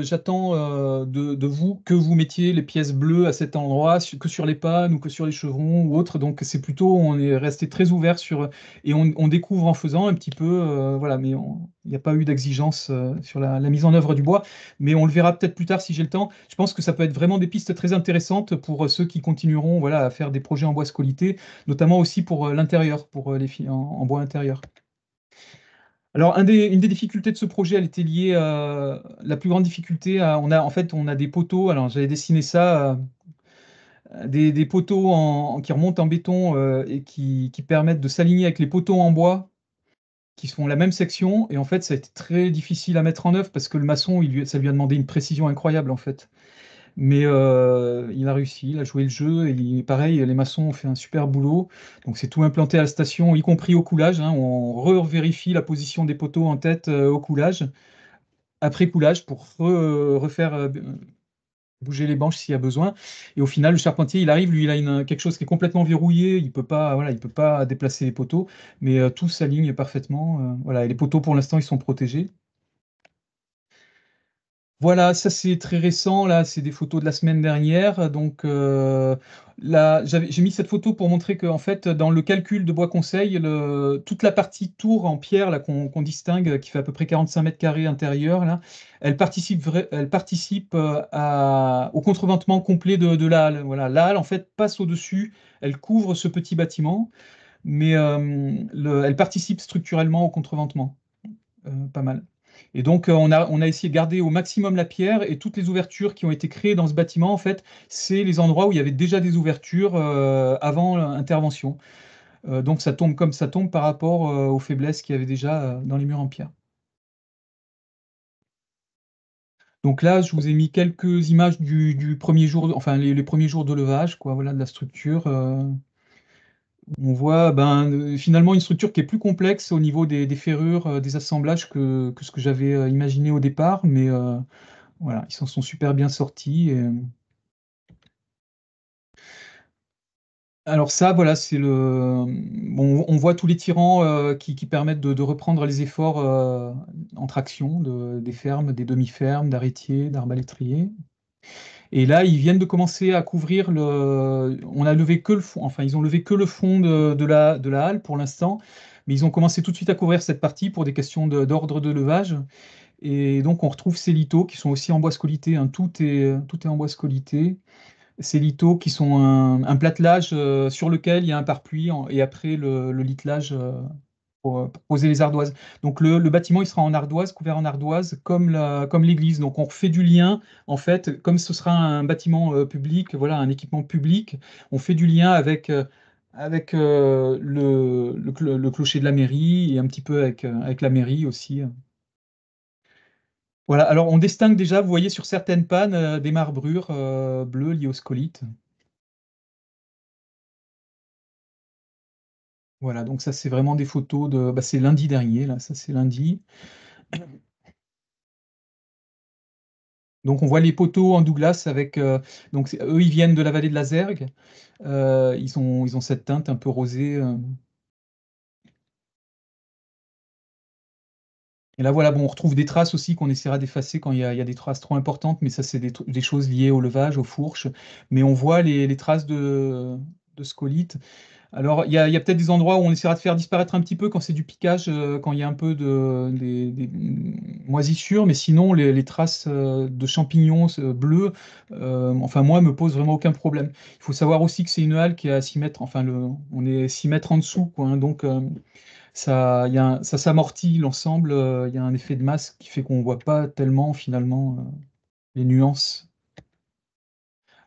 j'attends de vous que vous mettiez les pièces bleues à cet endroit, que sur les pannes ou que sur les chevrons ou autre. Donc c'est plutôt, on est resté très ouvert sur, et on découvre en faisant un petit peu, voilà, mais il n'y a pas eu d'exigence sur la mise en œuvre du bois. Mais on le verra peut-être plus tard si j'ai le temps. Je pense que ça peut être vraiment des pistes très intéressantes pour ceux qui continueront, voilà, à faire des projets en bois scolité, notamment aussi pour l'intérieur, pour les filles en bois intérieur. Alors, une des difficultés de ce projet, elle était liée à la plus grande difficulté. En fait, on a des poteaux. Alors, j'avais dessiné ça, des poteaux qui remontent en béton et qui permettent de s'aligner avec les poteaux en bois qui font la même section. Et en fait, ça a été très difficile à mettre en œuvre parce que le maçon, ça lui a demandé une précision incroyable, en fait. Mais il a réussi, il a joué le jeu, et pareil, les maçons ont fait un super boulot. Donc c'est tout implanté à la station, y compris au coulage, hein. On revérifie la position des poteaux en tête au coulage, après coulage, pour refaire bouger les banches s'il y a besoin. Et au final, le charpentier, il arrive, lui, il a quelque chose qui est complètement verrouillé, il peut pas, voilà, il peut pas déplacer les poteaux, mais tout s'aligne parfaitement. Voilà, et les poteaux, pour l'instant, ils sont protégés. Voilà, ça c'est très récent, là, c'est des photos de la semaine dernière. Donc là, j'ai mis cette photo pour montrer que, en fait, dans le calcul de Bois Conseil, toute la partie tour en pierre là, qu'on distingue, qui fait à peu près 45 mètres carrés intérieur, là, elle participe au contreventement complet de la halle. Voilà, la halle, en fait, passe au-dessus, elle couvre ce petit bâtiment, mais elle participe structurellement au contreventement. Pas mal. Et donc, on a essayé de garder au maximum la pierre et toutes les ouvertures qui ont été créées dans ce bâtiment, en fait, c'est les endroits où il y avait déjà des ouvertures avant l'intervention. Donc, ça tombe comme ça tombe par rapport aux faiblesses qu'il y avait déjà dans les murs en pierre. Donc là, je vous ai mis quelques images du premier jour, enfin les premiers jours de levage, quoi, voilà, de la structure. On voit finalement une structure qui est plus complexe au niveau des ferrures, des assemblages que ce que j'avais imaginé au départ, mais voilà, ils s'en sont super bien sortis. Alors ça, voilà, c'est bon, on voit tous les tirants qui permettent de reprendre les efforts en traction des fermes, des demi-fermes, d'arrêtiers, d'arbalétriers. Et là, ils viennent de commencer à couvrir On a levé que le fond, enfin, ils ont levé que le fond de la halle pour l'instant, mais ils ont commencé tout de suite à couvrir cette partie pour des questions d'ordre de levage. Et donc, on retrouve ces lithos qui sont aussi en bois scolité, hein. Tout est en bois scolité. Ces lithos qui sont un platelage sur lequel il y a un pare-pluie et après le littelage pour poser les ardoises. Donc le bâtiment il sera en ardoise, couvert en ardoise, comme l'église. Donc on refait du lien, en fait, comme ce sera un bâtiment public, voilà, un équipement public, on fait du lien avec le clocher de la mairie et un petit peu avec la mairie aussi. Voilà, alors on distingue déjà, vous voyez sur certaines pannes, des marbrures bleues liées au scolite. Voilà, donc ça c'est vraiment des photos c'est lundi dernier, là, ça c'est lundi. Donc on voit les poteaux en Douglas avec, donc eux ils viennent de la vallée de la Zergue. Ils ont cette teinte un peu rosée. Et là voilà, bon, on retrouve des traces aussi qu'on essaiera d'effacer quand il y a des traces trop importantes, mais ça c'est des choses liées au levage, aux fourches. Mais on voit les traces de scolite. Alors, il y a peut-être des endroits où on essaiera de faire disparaître un petit peu quand c'est du piquage, quand il y a un peu des moisissures, mais sinon, les traces de champignons bleus, enfin, moi, me posent vraiment aucun problème. Il faut savoir aussi que c'est une halle qui est à 6 mètres, enfin, on est 6 mètres en dessous, quoi, hein. Donc, ça s'amortit l'ensemble, il y a un effet de masse qui fait qu'on ne voit pas tellement, finalement, les nuances.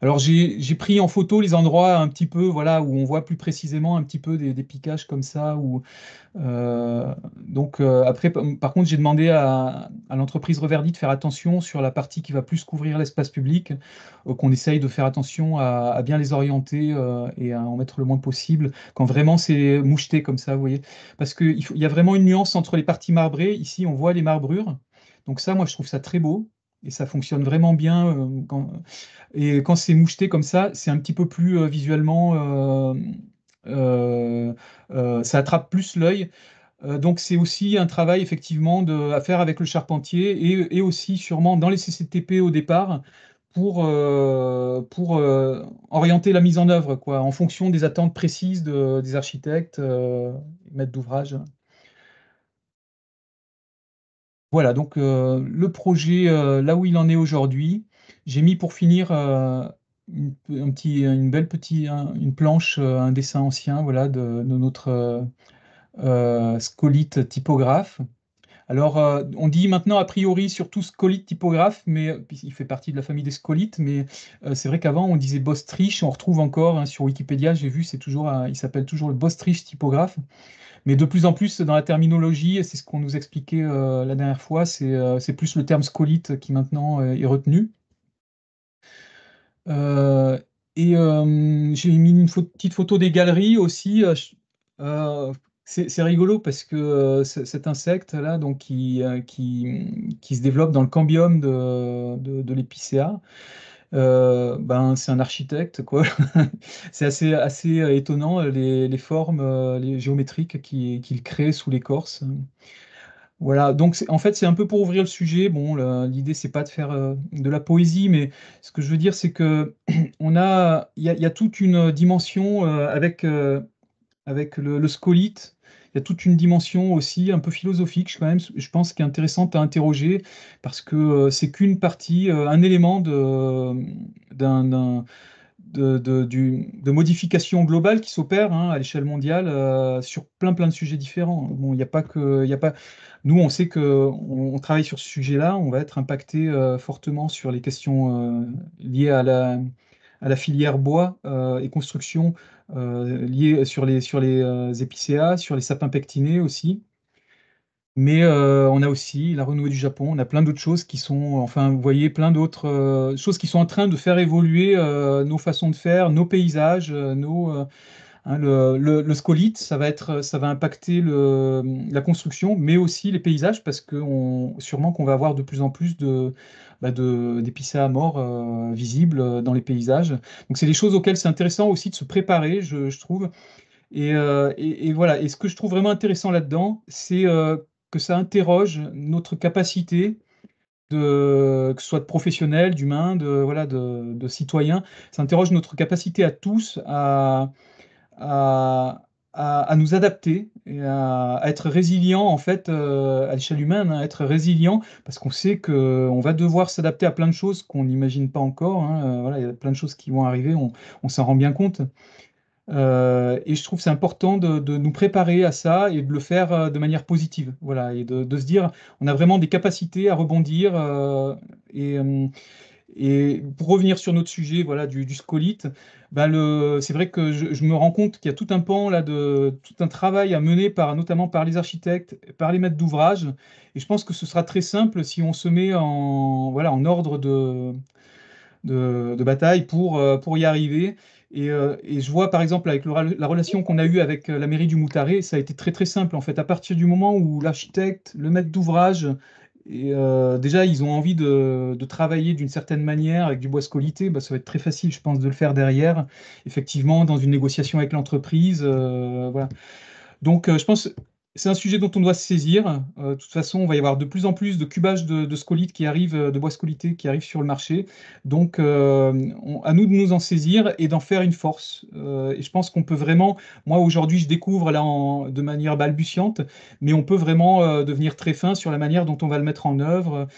Alors j'ai pris en photo les endroits un petit peu voilà où on voit plus précisément un petit peu des piquages comme ça donc après par contre j'ai demandé à l'entreprise Reverdy de faire attention sur la partie qui va plus couvrir l'espace public, qu'on essaye de faire attention à bien les orienter et à en mettre le moins possible quand vraiment c'est moucheté comme ça, vous voyez, parce qu'il y a vraiment une nuance entre les parties marbrées. Ici on voit les marbrures, donc ça moi je trouve ça très beau. Et ça fonctionne vraiment bien. Et quand c'est moucheté comme ça, c'est un petit peu plus visuellement, ça attrape plus l'œil. Donc c'est aussi un travail effectivement à faire avec le charpentier et aussi sûrement dans les CCTP au départ pour orienter la mise en œuvre, quoi, en fonction des attentes précises des architectes, maîtres d'ouvrage. Voilà, donc le projet, là où il en est aujourd'hui, j'ai mis pour finir une planche, un dessin ancien, voilà, de notre scolite typographe. Alors, on dit maintenant a priori surtout scolite typographe, mais il fait partie de la famille des scolites, mais c'est vrai qu'avant on disait Bostrich, on retrouve encore hein, sur Wikipédia, j'ai vu, c'est toujours, il s'appelle toujours le Bostrich typographe, mais de plus en plus dans la terminologie, et c'est ce qu'on nous expliquait la dernière fois, c'est plus le terme scolite qui maintenant est retenu. Euh, j'ai mis une petite photo des galeries aussi. Euh, c'est rigolo parce que cet insecte-là, donc qui se développe dans le cambium de l'épicéa, ben, c'est un architecte, quoi. C'est assez étonnant les formes les géométriques qu'il crée sous l'écorce. Voilà, donc en fait c'est un peu pour ouvrir le sujet. Bon, l'idée c'est pas de faire de la poésie, mais ce que je veux dire c'est que il y a toute une dimension avec le scolite. Il y a toute une dimension aussi un peu philosophique, quand même, je pense, qui est intéressante à interroger parce que c'est qu'une partie, un élément d'un de modification globale qui s'opère hein, à l'échelle mondiale sur plein de sujets différents. Bon, il n'y a pas que, il y a pas... Nous, on sait que on travaille sur ce sujet-là, on va être impacté fortement sur les questions liées à la filière bois et construction, liées sur les épicéas, sur les sapins pectinés aussi. Mais on a aussi la renouée du Japon, on a plein d'autres choses qui sont, enfin, vous voyez, plein d'autres choses qui sont en train de faire évoluer nos façons de faire, nos paysages, hein, le scolite, ça va impacter la construction, mais aussi les paysages, parce que sûrement qu'on va avoir de plus en plus d'épicéas morts visibles dans les paysages. Donc c'est des choses auxquelles c'est intéressant aussi de se préparer, je trouve. Et voilà. Et ce que je trouve vraiment intéressant là-dedans, c'est que ça interroge notre capacité que ce soit de professionnels, d'humains, voilà, de citoyens. Ça interroge notre capacité à tous à, à nous adapter et à être résilients en fait à l'échelle humaine, hein, être résilient parce qu'on sait qu'on va devoir s'adapter à plein de choses qu'on n'imagine pas encore. Hein. Voilà, il y a plein de choses qui vont arriver, on s'en rend bien compte. Et je trouve que c'est important de nous préparer à ça et de le faire de manière positive. Voilà, et de se dire, on a vraiment des capacités à rebondir. Et pour revenir sur notre sujet, voilà, du scolite, ben c'est vrai que je me rends compte qu'il y a tout un pan là tout un travail à mener notamment par les architectes, par les maîtres d'ouvrage. Et je pense que ce sera très simple si on se met voilà, en ordre de bataille pour y arriver. Et je vois par exemple avec la relation qu'on a eue avec la mairie du Moutaré, ça a été très simple en fait. À partir du moment où l'architecte, le maître d'ouvrage, déjà ils ont envie de travailler d'une certaine manière avec du bois scolité, bah, ça va être très facile je pense de le faire derrière, effectivement dans une négociation avec l'entreprise. Voilà. Donc, je pense que c'est un sujet dont on doit se saisir. De toute façon, on va y avoir de plus en plus de cubages de scolytes qui arrivent, de bois scolité qui arrivent sur le marché. Donc, à nous de nous en saisir et d'en faire une force. Et je pense qu'on peut vraiment, moi aujourd'hui, je découvre là de manière balbutiante, mais on peut vraiment devenir très fin sur la manière dont on va le mettre en œuvre.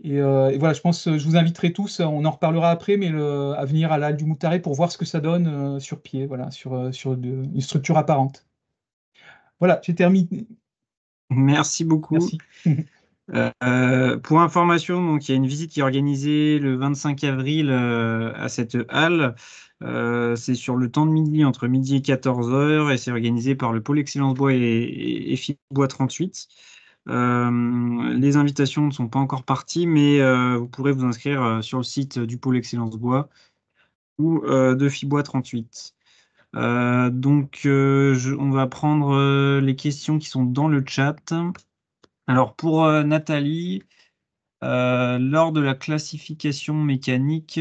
Et voilà, je pense, je vous inviterai tous, on en reparlera après, mais à venir à la Halle du Moutaré pour voir ce que ça donne sur pied, voilà, sur une structure apparente. Voilà, j'ai terminé. Merci beaucoup. Merci. Pour information, donc, il y a une visite qui est organisée le 25 avril à cette halle. C'est sur le temps de midi, entre midi et 14 heures, et c'est organisé par le pôle Excellence Bois et Fibois 38. Les invitations ne sont pas encore parties, mais vous pourrez vous inscrire sur le site du pôle Excellence Bois ou de Fibois 38. Donc, on va prendre les questions qui sont dans le chat. Alors, pour Nathalie, lors de la classification mécanique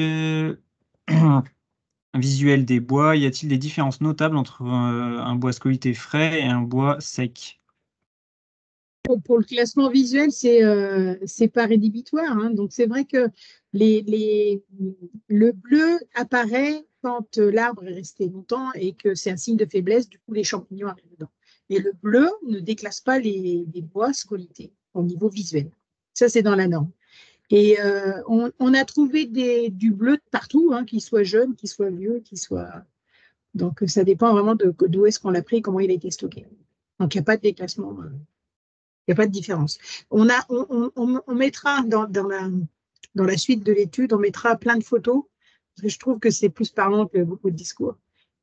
visuelle des bois, y a-t-il des différences notables entre un bois scolité frais et un bois sec? pour le classement visuel, c'est pas rédhibitoire, hein. Donc, c'est vrai que le bleu apparaît quand l'arbre est resté longtemps et que c'est un signe de faiblesse. Du coup, les champignons arrivent dedans. Et le bleu ne déclasse pas les bois scolités au niveau visuel. Ça, c'est dans la norme. Et on a trouvé du bleu de partout, hein, qu'il soit jeune, qu'il soit vieux, qu'il soit. Donc, ça dépend vraiment d'où est-ce qu'on l'a pris, comment il a été stocké. Donc, il n'y a pas de déclassement. Il n'y a pas de différence. On mettra dans la suite de l'étude, on mettra plein de photos, parce que je trouve que c'est plus parlant que beaucoup de discours,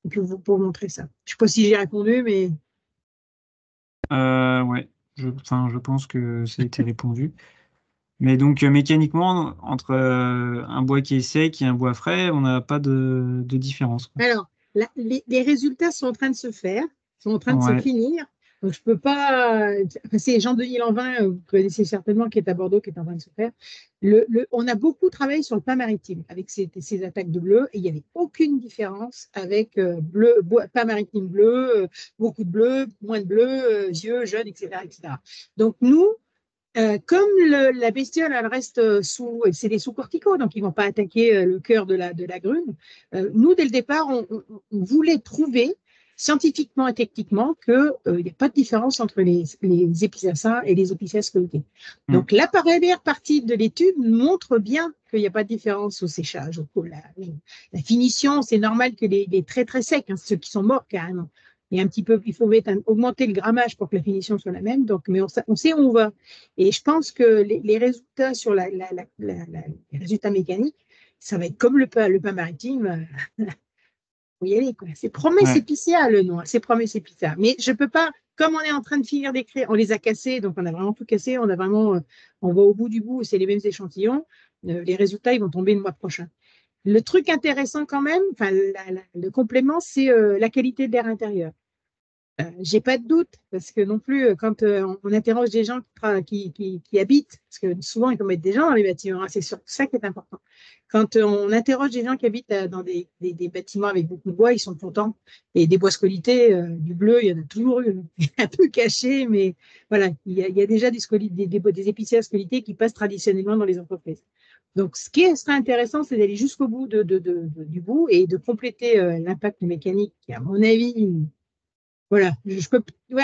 et que pour montrer ça. Je ne sais pas si j'ai répondu, mais Ouais, je pense que ça a été répondu. Mais donc, mécaniquement, entre un bois qui est sec et un bois frais, on n'a pas de différence, quoi. alors, les résultats sont en train de se faire, sont en train de se Ouais, finir. Donc, je peux pas. Enfin, c'est Jean-Denis Lanvin, vous connaissez certainement, qui est à Bordeaux, qui est en train de se faire. On a beaucoup travaillé sur le pain maritime avec ces attaques de bleu, et il n'y avait aucune différence avec pain maritime bleu, beaucoup de bleu, moins de bleu, vieux, jeune, etc., etc. Donc, nous, comme la bestiole, elle reste c'est des sous-corticaux, donc ils ne vont pas attaquer le cœur de la grune. Nous, dès le départ, on voulait prouver scientifiquement et techniquement qu'il n'y a pas de différence entre les épicéas et les épicéas scolytés. Donc, la première partie de l'étude montre bien qu'il n'y a pas de différence au séchage. La finition, c'est normal que les très très secs, hein, ceux qui sont morts carrément, et un petit peu, il faut augmenter le grammage pour que la finition soit la même. Donc, mais on sait où on va. Et je pense que les résultats sur les résultats mécaniques, ça va être comme le pain maritime. Faut y aller, quoi. C'est promesse ouais. épicéa, le nom. C'est promesse épicéa. Mais je peux pas, comme on est en train de finir d'écrire, on les a cassés, donc on a vraiment tout cassé. On va au bout du bout, c'est les mêmes échantillons. Les résultats, ils vont tomber le mois prochain. Le truc intéressant quand même, enfin, le complément, c'est la qualité de l'air intérieur. J'ai pas de doute, parce que non plus, quand on interroge des gens qui habitent, parce que souvent, ils mettre des gens dans les bâtiments, hein, c'est surtout ça qui est important. Quand on interroge des gens qui habitent dans des bâtiments avec beaucoup de bois, ils sont contents. Et des bois scolités, du bleu, il y en a toujours eu, un peu caché, mais voilà, il y a déjà des épicéas scolités qui passent traditionnellement dans les entreprises. Donc, ce qui serait intéressant, c'est d'aller jusqu'au bout du bout et de compléter l'impact mécanique, qui, à mon avis, voilà,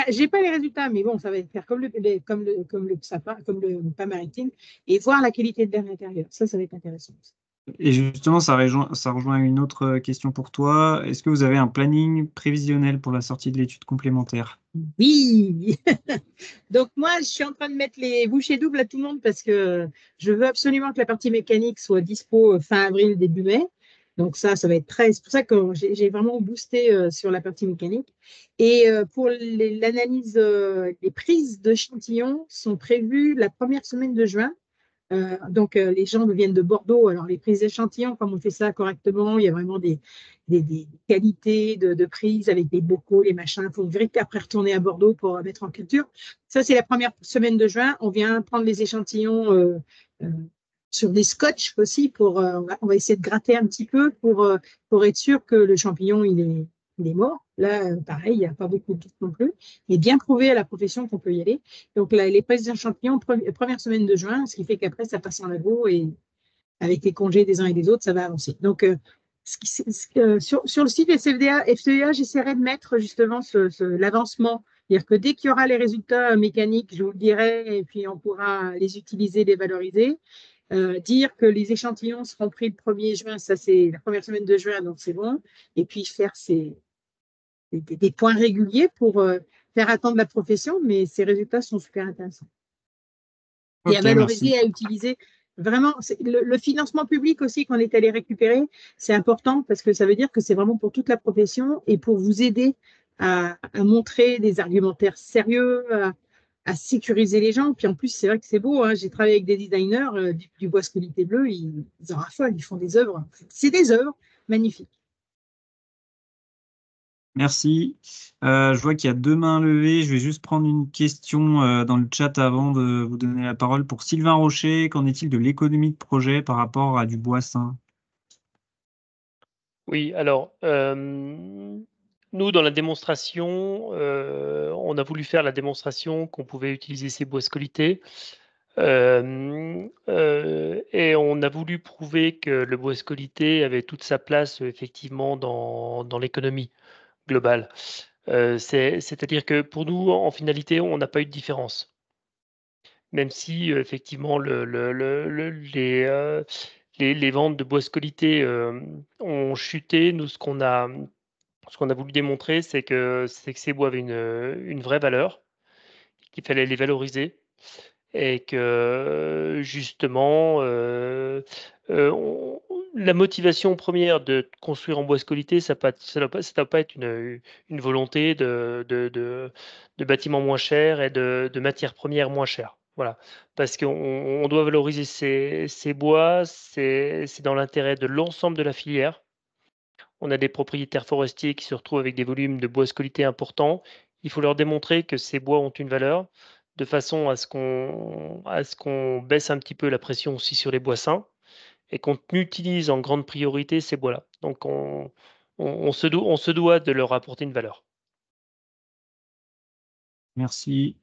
j'ai pas les résultats, mais bon, ça va faire comme le sapin, comme le pain maritime, et voir la qualité de l'air intérieur. Ça va être intéressant. Et justement, ça rejoint une autre question pour toi. Est-ce que vous avez un planning prévisionnel pour la sortie de l'étude complémentaire? Oui. Donc moi, je suis en train de mettre les bouchées doubles à tout le monde parce que je veux absolument que la partie mécanique soit dispo fin avril, début mai. Donc ça va être très. C'est pour ça que j'ai vraiment boosté sur la partie mécanique. Et pour l'analyse, les prises d'échantillons sont prévues la première semaine de juin. Donc, les gens viennent de Bordeaux. Alors, les prises d'échantillons, comme on fait ça correctement, il y a vraiment des qualités de prise avec des bocaux, les machins. Il faut vérifier après retourner à Bordeaux pour mettre en culture. Ça, c'est la première semaine de juin. On vient prendre les échantillons sur des scotch aussi. On va essayer de gratter un petit peu pour être sûr que le champignon, il est mort. Là, pareil, il n'y a pas beaucoup de doute non plus. Il est bien prouvé à la profession qu'on peut y aller. Donc, les prises d'échantillons, première semaine de juin, ce qui fait qu'après, ça passe en labo et avec les congés des uns et des autres, ça va avancer. Donc, sur le site FCEA, j'essaierai de mettre justement l'avancement. C'est-à-dire que dès qu'il y aura les résultats mécaniques, je vous le dirai, et puis on pourra les utiliser, les valoriser. Dire que les échantillons seront pris le 1er juin, ça c'est la première semaine de juin, donc c'est bon. Et puis faire des points réguliers pour faire attendre la profession, mais ces résultats sont super intéressants. Et à valoriser, merci. à utiliser. Vraiment, le financement public aussi qu'on est allé récupérer, c'est important parce que ça veut dire que c'est vraiment pour toute la profession et pour vous aider à montrer des argumentaires sérieux, à sécuriser les gens. Puis en plus, c'est vrai que c'est beau, hein. J'ai travaillé avec des designers du bois scolité bleu, ils en raffolent, ils font des œuvres. C'est des œuvres magnifiques. Merci. Je vois qu'il y a 2 mains levées. Je vais juste prendre une question dans le chat avant de vous donner la parole. Pour Sylvain Rocher, qu'en est-il de l'économie de projet par rapport à du bois sain? Oui, alors, nous, dans la démonstration, on a voulu faire la démonstration qu'on pouvait utiliser ces bois scolytés. Et on a voulu prouver que le bois scolité avait toute sa place effectivement dans l'économie globale. C'est-à-dire que pour nous, en finalité, on n'a pas eu de différence. Même si effectivement les ventes de bois scolité ont chuté, nous ce qu'on a voulu démontrer, c'est que ces bois avaient une vraie valeur, qu'il fallait les valoriser et que justement, la motivation première de construire en bois scolité, ça doit pas être une volonté de bâtiments moins chers et de matières premières moins chères. Voilà, parce qu'on doit valoriser ces bois, c'est dans l'intérêt de l'ensemble de la filière. On a des propriétaires forestiers qui se retrouvent avec des volumes de bois scolité importants. Il faut leur démontrer que ces bois ont une valeur, de façon à ce qu'on baisse un petit peu la pression aussi sur les bois sains et qu'on utilise en grande priorité ces bois-là. Donc on se doit de leur apporter une valeur. Merci.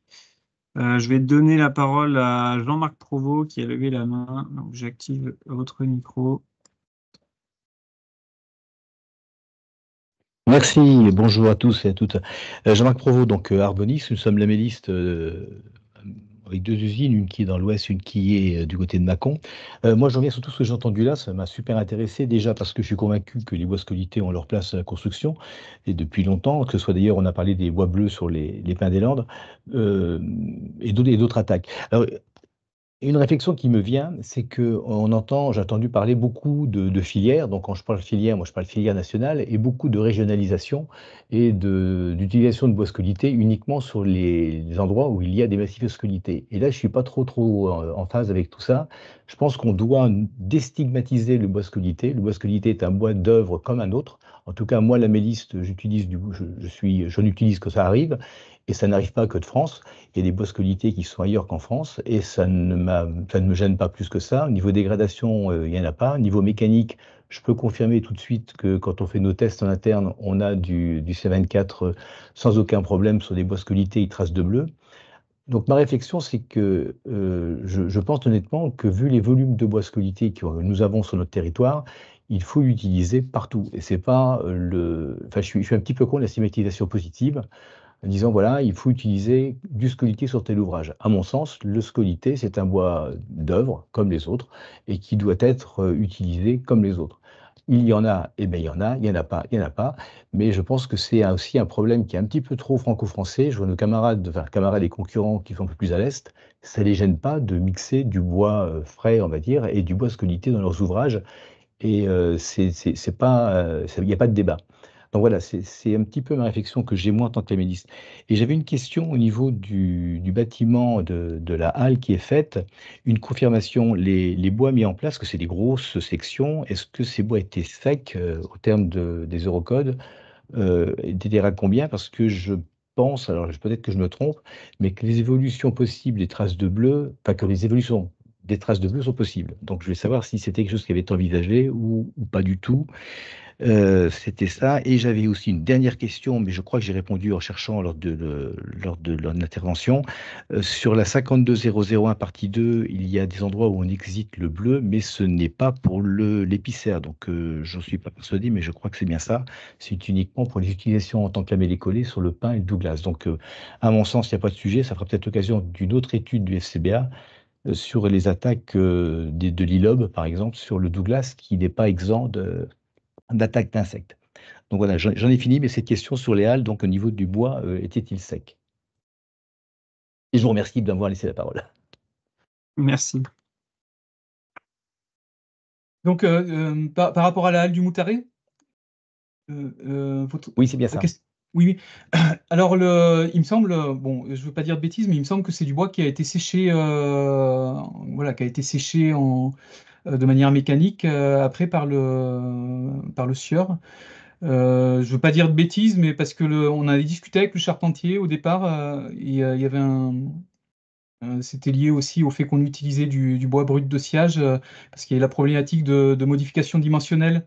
Je vais donner la parole à Jean-Marc Provost qui a levé la main. Donc, j'active votre micro. Merci, bonjour à tous et à toutes. Jean-Marc Provost, donc Arbonis, nous sommes lamellistes avec 2 usines, une qui est dans l'ouest, une qui est du côté de Mâcon. Moi, je reviens sur tout ce que j'ai entendu là, ça m'a super intéressé, déjà parce que je suis convaincu que les bois scolytés ont leur place à la construction, et depuis longtemps, que ce soit d'ailleurs, on a parlé des bois bleus sur les pins des Landes, et d'autres attaques. Alors, une réflexion qui me vient, c'est que j'ai entendu parler beaucoup de filières. Donc, quand je parle filière, moi, je parle filière nationale et beaucoup de régionalisation et d'utilisation de bois scolytés uniquement sur les endroits où il y a des massifs scolytés. Et là, je suis pas trop en phase avec tout ça. Je pense qu'on doit déstigmatiser le bois scolité. Le bois scolité est un bois d'œuvre comme un autre. En tout cas, moi, la méliste, je n'utilise que ça arrive. Et ça n'arrive pas que de France. Il y a des bois scolytés qui sont ailleurs qu'en France, et ça ne me gêne pas plus que ça. Au niveau dégradation, il n'y en a pas. Au niveau mécanique, je peux confirmer tout de suite que quand on fait nos tests en interne, on a du C24 sans aucun problème sur des bois scolytés, ils tracent de bleu. Donc ma réflexion, c'est que je pense honnêtement que vu les volumes de bois scolytés que nous avons sur notre territoire, il faut l'utiliser partout. Et c'est pas Enfin, je suis un petit peu contre la stigmatisation positive en disant voilà, il faut utiliser du scolité sur tel ouvrage. À mon sens, le scolité, c'est un bois d'œuvre comme les autres et qui doit être utilisé comme les autres. Il y en a, eh bien il y en a, il n'y en a pas, il n'y en a pas. Mais je pense que c'est aussi un problème qui est un petit peu trop franco-français. Je vois nos camarades et concurrents qui sont un peu plus à l'Est, ça ne les gêne pas de mixer du bois frais, on va dire, et du bois scolité dans leurs ouvrages. Et c'est pas, il n'y a pas de débat. Donc voilà, c'est un petit peu ma réflexion que j'ai moi en tant que lamélliste. Et j'avais une question au niveau du bâtiment de la halle qui est faite, une confirmation, les bois mis en place, que c'est des grosses sections, est-ce que ces bois étaient secs au terme des Eurocodes, étaient à combien? Parce que je pense, alors peut-être que je me trompe, mais que les évolutions possibles des traces de bleu, enfin que les évolutions des traces de bleu sont possibles. Donc je voulais savoir si c'était quelque chose qui avait été envisagé ou pas du tout. C'était ça. Et j'avais aussi une dernière question, mais je crois que j'ai répondu en cherchant lors de l'intervention. Sur la 52001 partie 2, il y a des endroits où on exite le bleu, mais ce n'est pas pour l'épicère. Donc, je ne suis pas persuadé, mais je crois que c'est bien ça. C'est uniquement pour les utilisations en tant que lamellé collé sur le pin et le Douglas. Donc, à mon sens, il n'y a pas de sujet. Ça fera peut-être l'occasion d'une autre étude du FCBA sur les attaques de l'ILOB, par exemple, sur le Douglas, qui n'est pas exempt d'attaque d'insectes. Donc voilà, j'en ai fini, mais cette question sur les halles, donc au niveau du bois, était-il sec? Et je vous remercie de m'avoir laissé la parole. Merci. Donc, par rapport à la halle du Moutaré, Oui, c'est bien ça. Oui, oui. Alors, il me semble, bon, je ne veux pas dire de bêtises, mais il me semble que c'est du bois qui a été séché, voilà, qui a été séché de manière mécanique après par le sieur. Je ne veux pas dire de bêtises, mais parce que on avait discuté avec le charpentier au départ, il y avait c'était lié aussi au fait qu'on utilisait du bois brut de sciage, parce qu'il y a la problématique de modification dimensionnelle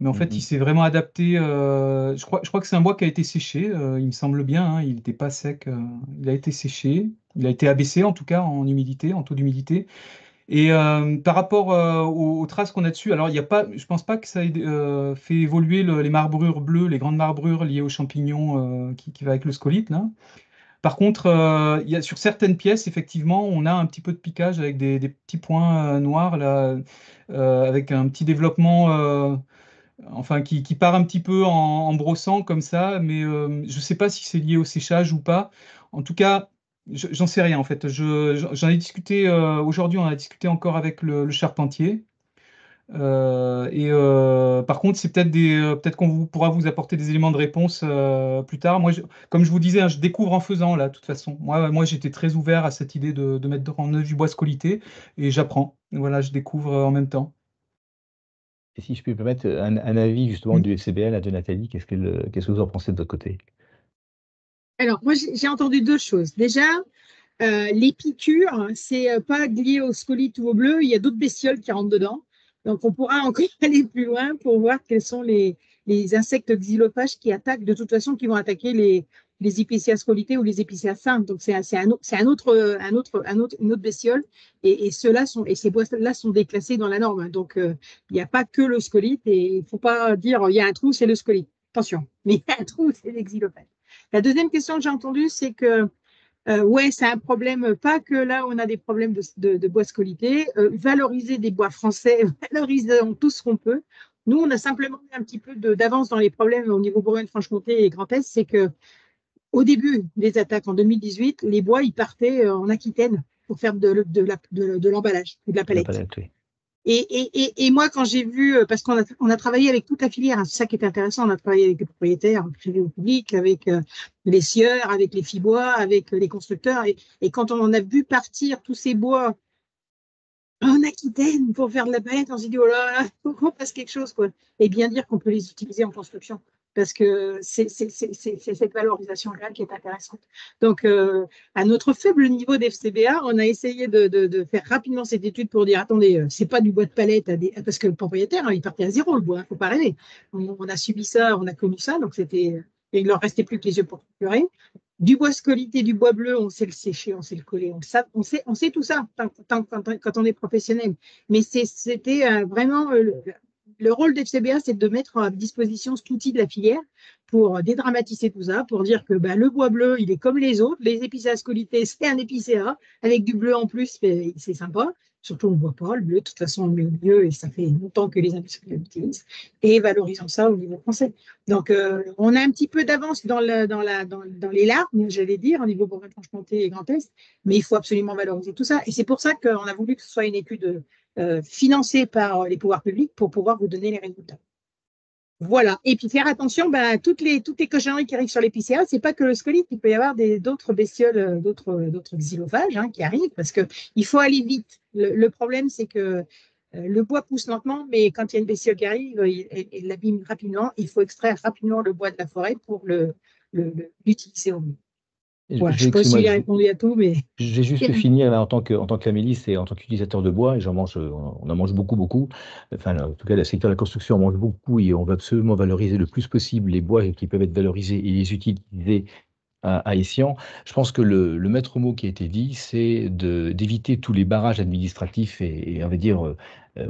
Mais en fait, il s'est vraiment adapté. Je crois que c'est un bois qui a été séché, il me semble bien, hein, il n'était pas sec. Il a été séché. Il a été abaissé, en tout cas, en humidité, en taux d'humidité. Et par rapport aux traces qu'on a dessus, alors il y a pas, je pense pas que ça ait fait évoluer les marbrures bleues, les grandes marbrures liées aux champignons qui va avec le scolite, là. Par contre, il y a, sur certaines pièces, effectivement, on a un petit peu de piquage avec des petits points noirs, là, avec un petit développement, enfin, qui part un petit peu en brossant comme ça, mais je ne sais pas si c'est lié au séchage ou pas. En tout cas, j'en sais rien, en fait. J'en ai discuté, aujourd'hui, on a discuté encore avec le charpentier. Par contre, c'est peut-être pourra vous apporter des éléments de réponse plus tard. Moi, comme je vous disais, hein, je découvre en faisant là, de toute façon. Moi, j'étais très ouvert à cette idée de mettre en œuvre du bois scolité et j'apprends. Voilà, je découvre en même temps. Et si je peux me permettre un avis justement du FCBA, de Nathalie, qu'est-ce que vous en pensez de votre côté? Alors, moi, j'ai entendu deux choses. Déjà, les piqûres, c'est pas lié au scolite ou au bleu, il y a d'autres bestioles qui rentrent dedans. Donc, on pourra encore aller plus loin pour voir quels sont les insectes xylophages qui attaquent, de toute façon, qui vont attaquer les épicéas scolytés ou les épicéas simples. Donc, c'est une autre bestiole. Et ceux-là et ces bois-là sont déclassés dans la norme. Donc, il n'y a pas que le scolite et il ne faut pas dire il y a un trou, c'est le scolite. Attention, mais il y a un trou, c'est les xylophages. La deuxième question que j'ai entendue, c'est que ouais, c'est un problème, pas que là on a des problèmes de bois scolité. Valoriser des bois français, valorisons tout ce qu'on peut. Nous, on a simplement eu un petit peu d'avance dans les problèmes au niveau Bourgogne-Franche-Comté et Grand Est, c'est que au début des attaques en 2018, les bois, ils partaient en Aquitaine pour faire de l'emballage, de la La palette. palette, oui. Et moi, quand j'ai vu, parce qu'on a travaillé avec toute la filière, hein, c'est ça qui est intéressant, on a travaillé avec les propriétaires, privé ou public, avec les scieurs, avec les fibois, avec les constructeurs, et quand on en a vu partir tous ces bois en Aquitaine pour faire de la palette, on s'est dit, oh là là, il faut qu'on fasse quelque chose, quoi. Et bien dire qu'on peut les utiliser en construction, parce que c'est cette valorisation-là qui est intéressante. Donc, à notre faible niveau d'FCBA, on a essayé de faire rapidement cette étude pour dire, attendez, c'est pas du bois de palette, parce que le propriétaire, hein, il partait à zéro, le bois, il ne faut pas rêver. On a subi ça, on a connu ça, donc il leur restait plus que les yeux pour pleurer. Du bois scolité, du bois bleu, on sait le sécher, on sait le coller, on sait tout ça quand on est professionnel. Mais c'était vraiment le rôle d'FCBA, c'est de mettre à disposition cet outil de la filière pour dédramatiser tout ça, pour dire que le bois bleu, il est comme les autres. Les épicéas scolytés, c'est un épicéa avec du bleu en plus, c'est sympa. Surtout, on ne voit pas le bleu. De toute façon, on le met au milieu et ça fait longtemps que les industriels l'utilisent. Et valorisons ça au niveau français. Donc, on a un petit peu d'avance dans les larmes, j'allais dire, au niveau Bourgogne-Franche-Comté et Grand Est, mais il faut absolument valoriser tout ça. Et c'est pour ça qu'on a voulu que ce soit une étude financée par les pouvoirs publics pour pouvoir vous donner les résultats. Voilà. Et puis faire attention, toutes les cochonneries qui arrivent sur l'épicéa, c'est pas que le scolite, il peut y avoir d'autres bestioles, d'autres xylophages qui arrivent, parce qu'il faut aller vite. Le problème, c'est que le bois pousse lentement, mais quand il y a une bestiole qui arrive, il l'abîme rapidement. Il faut extraire rapidement le bois de la forêt pour l'utiliser au mieux. Voilà, je ne sais pas si j'ai répondu à tout, mais... Je vais juste finir là, en tant qu'améliste et en tant qu'utilisateur de bois, et on en mange beaucoup, beaucoup. Enfin, en tout cas, le secteur de la construction en mange beaucoup et on va absolument valoriser le plus possible les bois qui peuvent être valorisés et les utiliser à escient. Je pense que le maître mot qui a été dit, c'est d'éviter tous les barrages administratifs et on va dire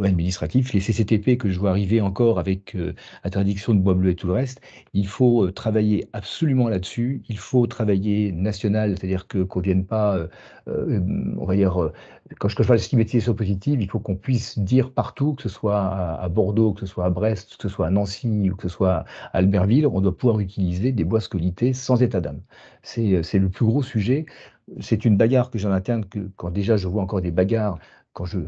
administratifs, les CCTP que je vois arriver encore avec interdiction de bois bleu et tout le reste. Il faut travailler absolument là-dessus. Il faut travailler national, c'est-à-dire qu'on ne vienne pas, on va dire, quand je parle de stigmatisation positive, il faut qu'on puisse dire partout, que ce soit à Bordeaux, que ce soit à Brest, que ce soit à Nancy ou que ce soit à Albertville, on doit pouvoir utiliser des bois scolités sans état d'âme. C'est le plus gros sujet. C'est une bagarre que j'ai en interne, quand déjà je vois encore des bagarres, quand je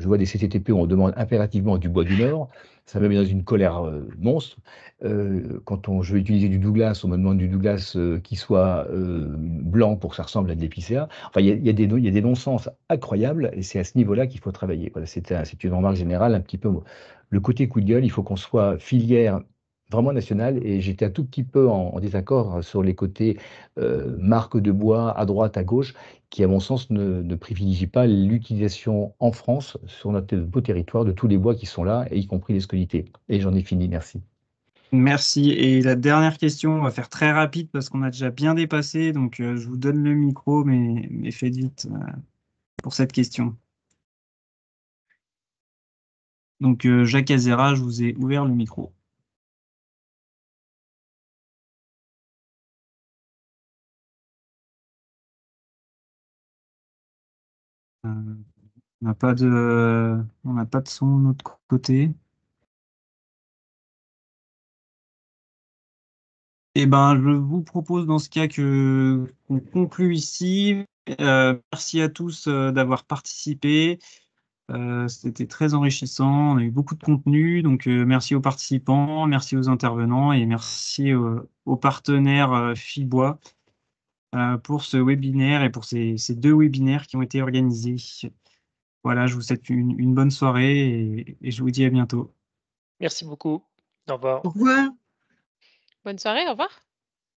vois des CTTP où on demande impérativement du bois du Nord, ça me met dans une colère monstre. Quand je veux utiliser du Douglas, on me demande du Douglas qui soit blanc pour que ça ressemble à de l'épicéa. Enfin, il y a des non-sens incroyables et c'est à ce niveau-là qu'il faut travailler. Voilà, c'est une remarque générale, un petit peu le côté coup de gueule. Il faut qu'on soit filière vraiment national, et j'étais un tout petit peu en désaccord sur les côtés marque de bois à droite, à gauche, qui, à mon sens, ne privilégie pas l'utilisation en France, sur notre beau territoire, de tous les bois qui sont là, et y compris les scolytés. Et j'en ai fini, merci. Merci. Et la dernière question, on va faire très rapide parce qu'on a déjà bien dépassé. Donc, je vous donne le micro, mais faites vite pour cette question. Donc, Jacques Azera, je vous ai ouvert le micro. On n'a pas de son de notre côté. Eh ben, je vous propose dans ce cas qu'on conclue ici. Merci à tous d'avoir participé. C'était très enrichissant. On a eu beaucoup de contenu. Donc, merci aux participants, merci aux intervenants et merci aux partenaires Fibois pour ce webinaire et pour ces 2 webinaires qui ont été organisés. Voilà, je vous souhaite une bonne soirée et je vous dis à bientôt. Merci beaucoup. Au revoir. Au revoir. Bonne soirée, au revoir.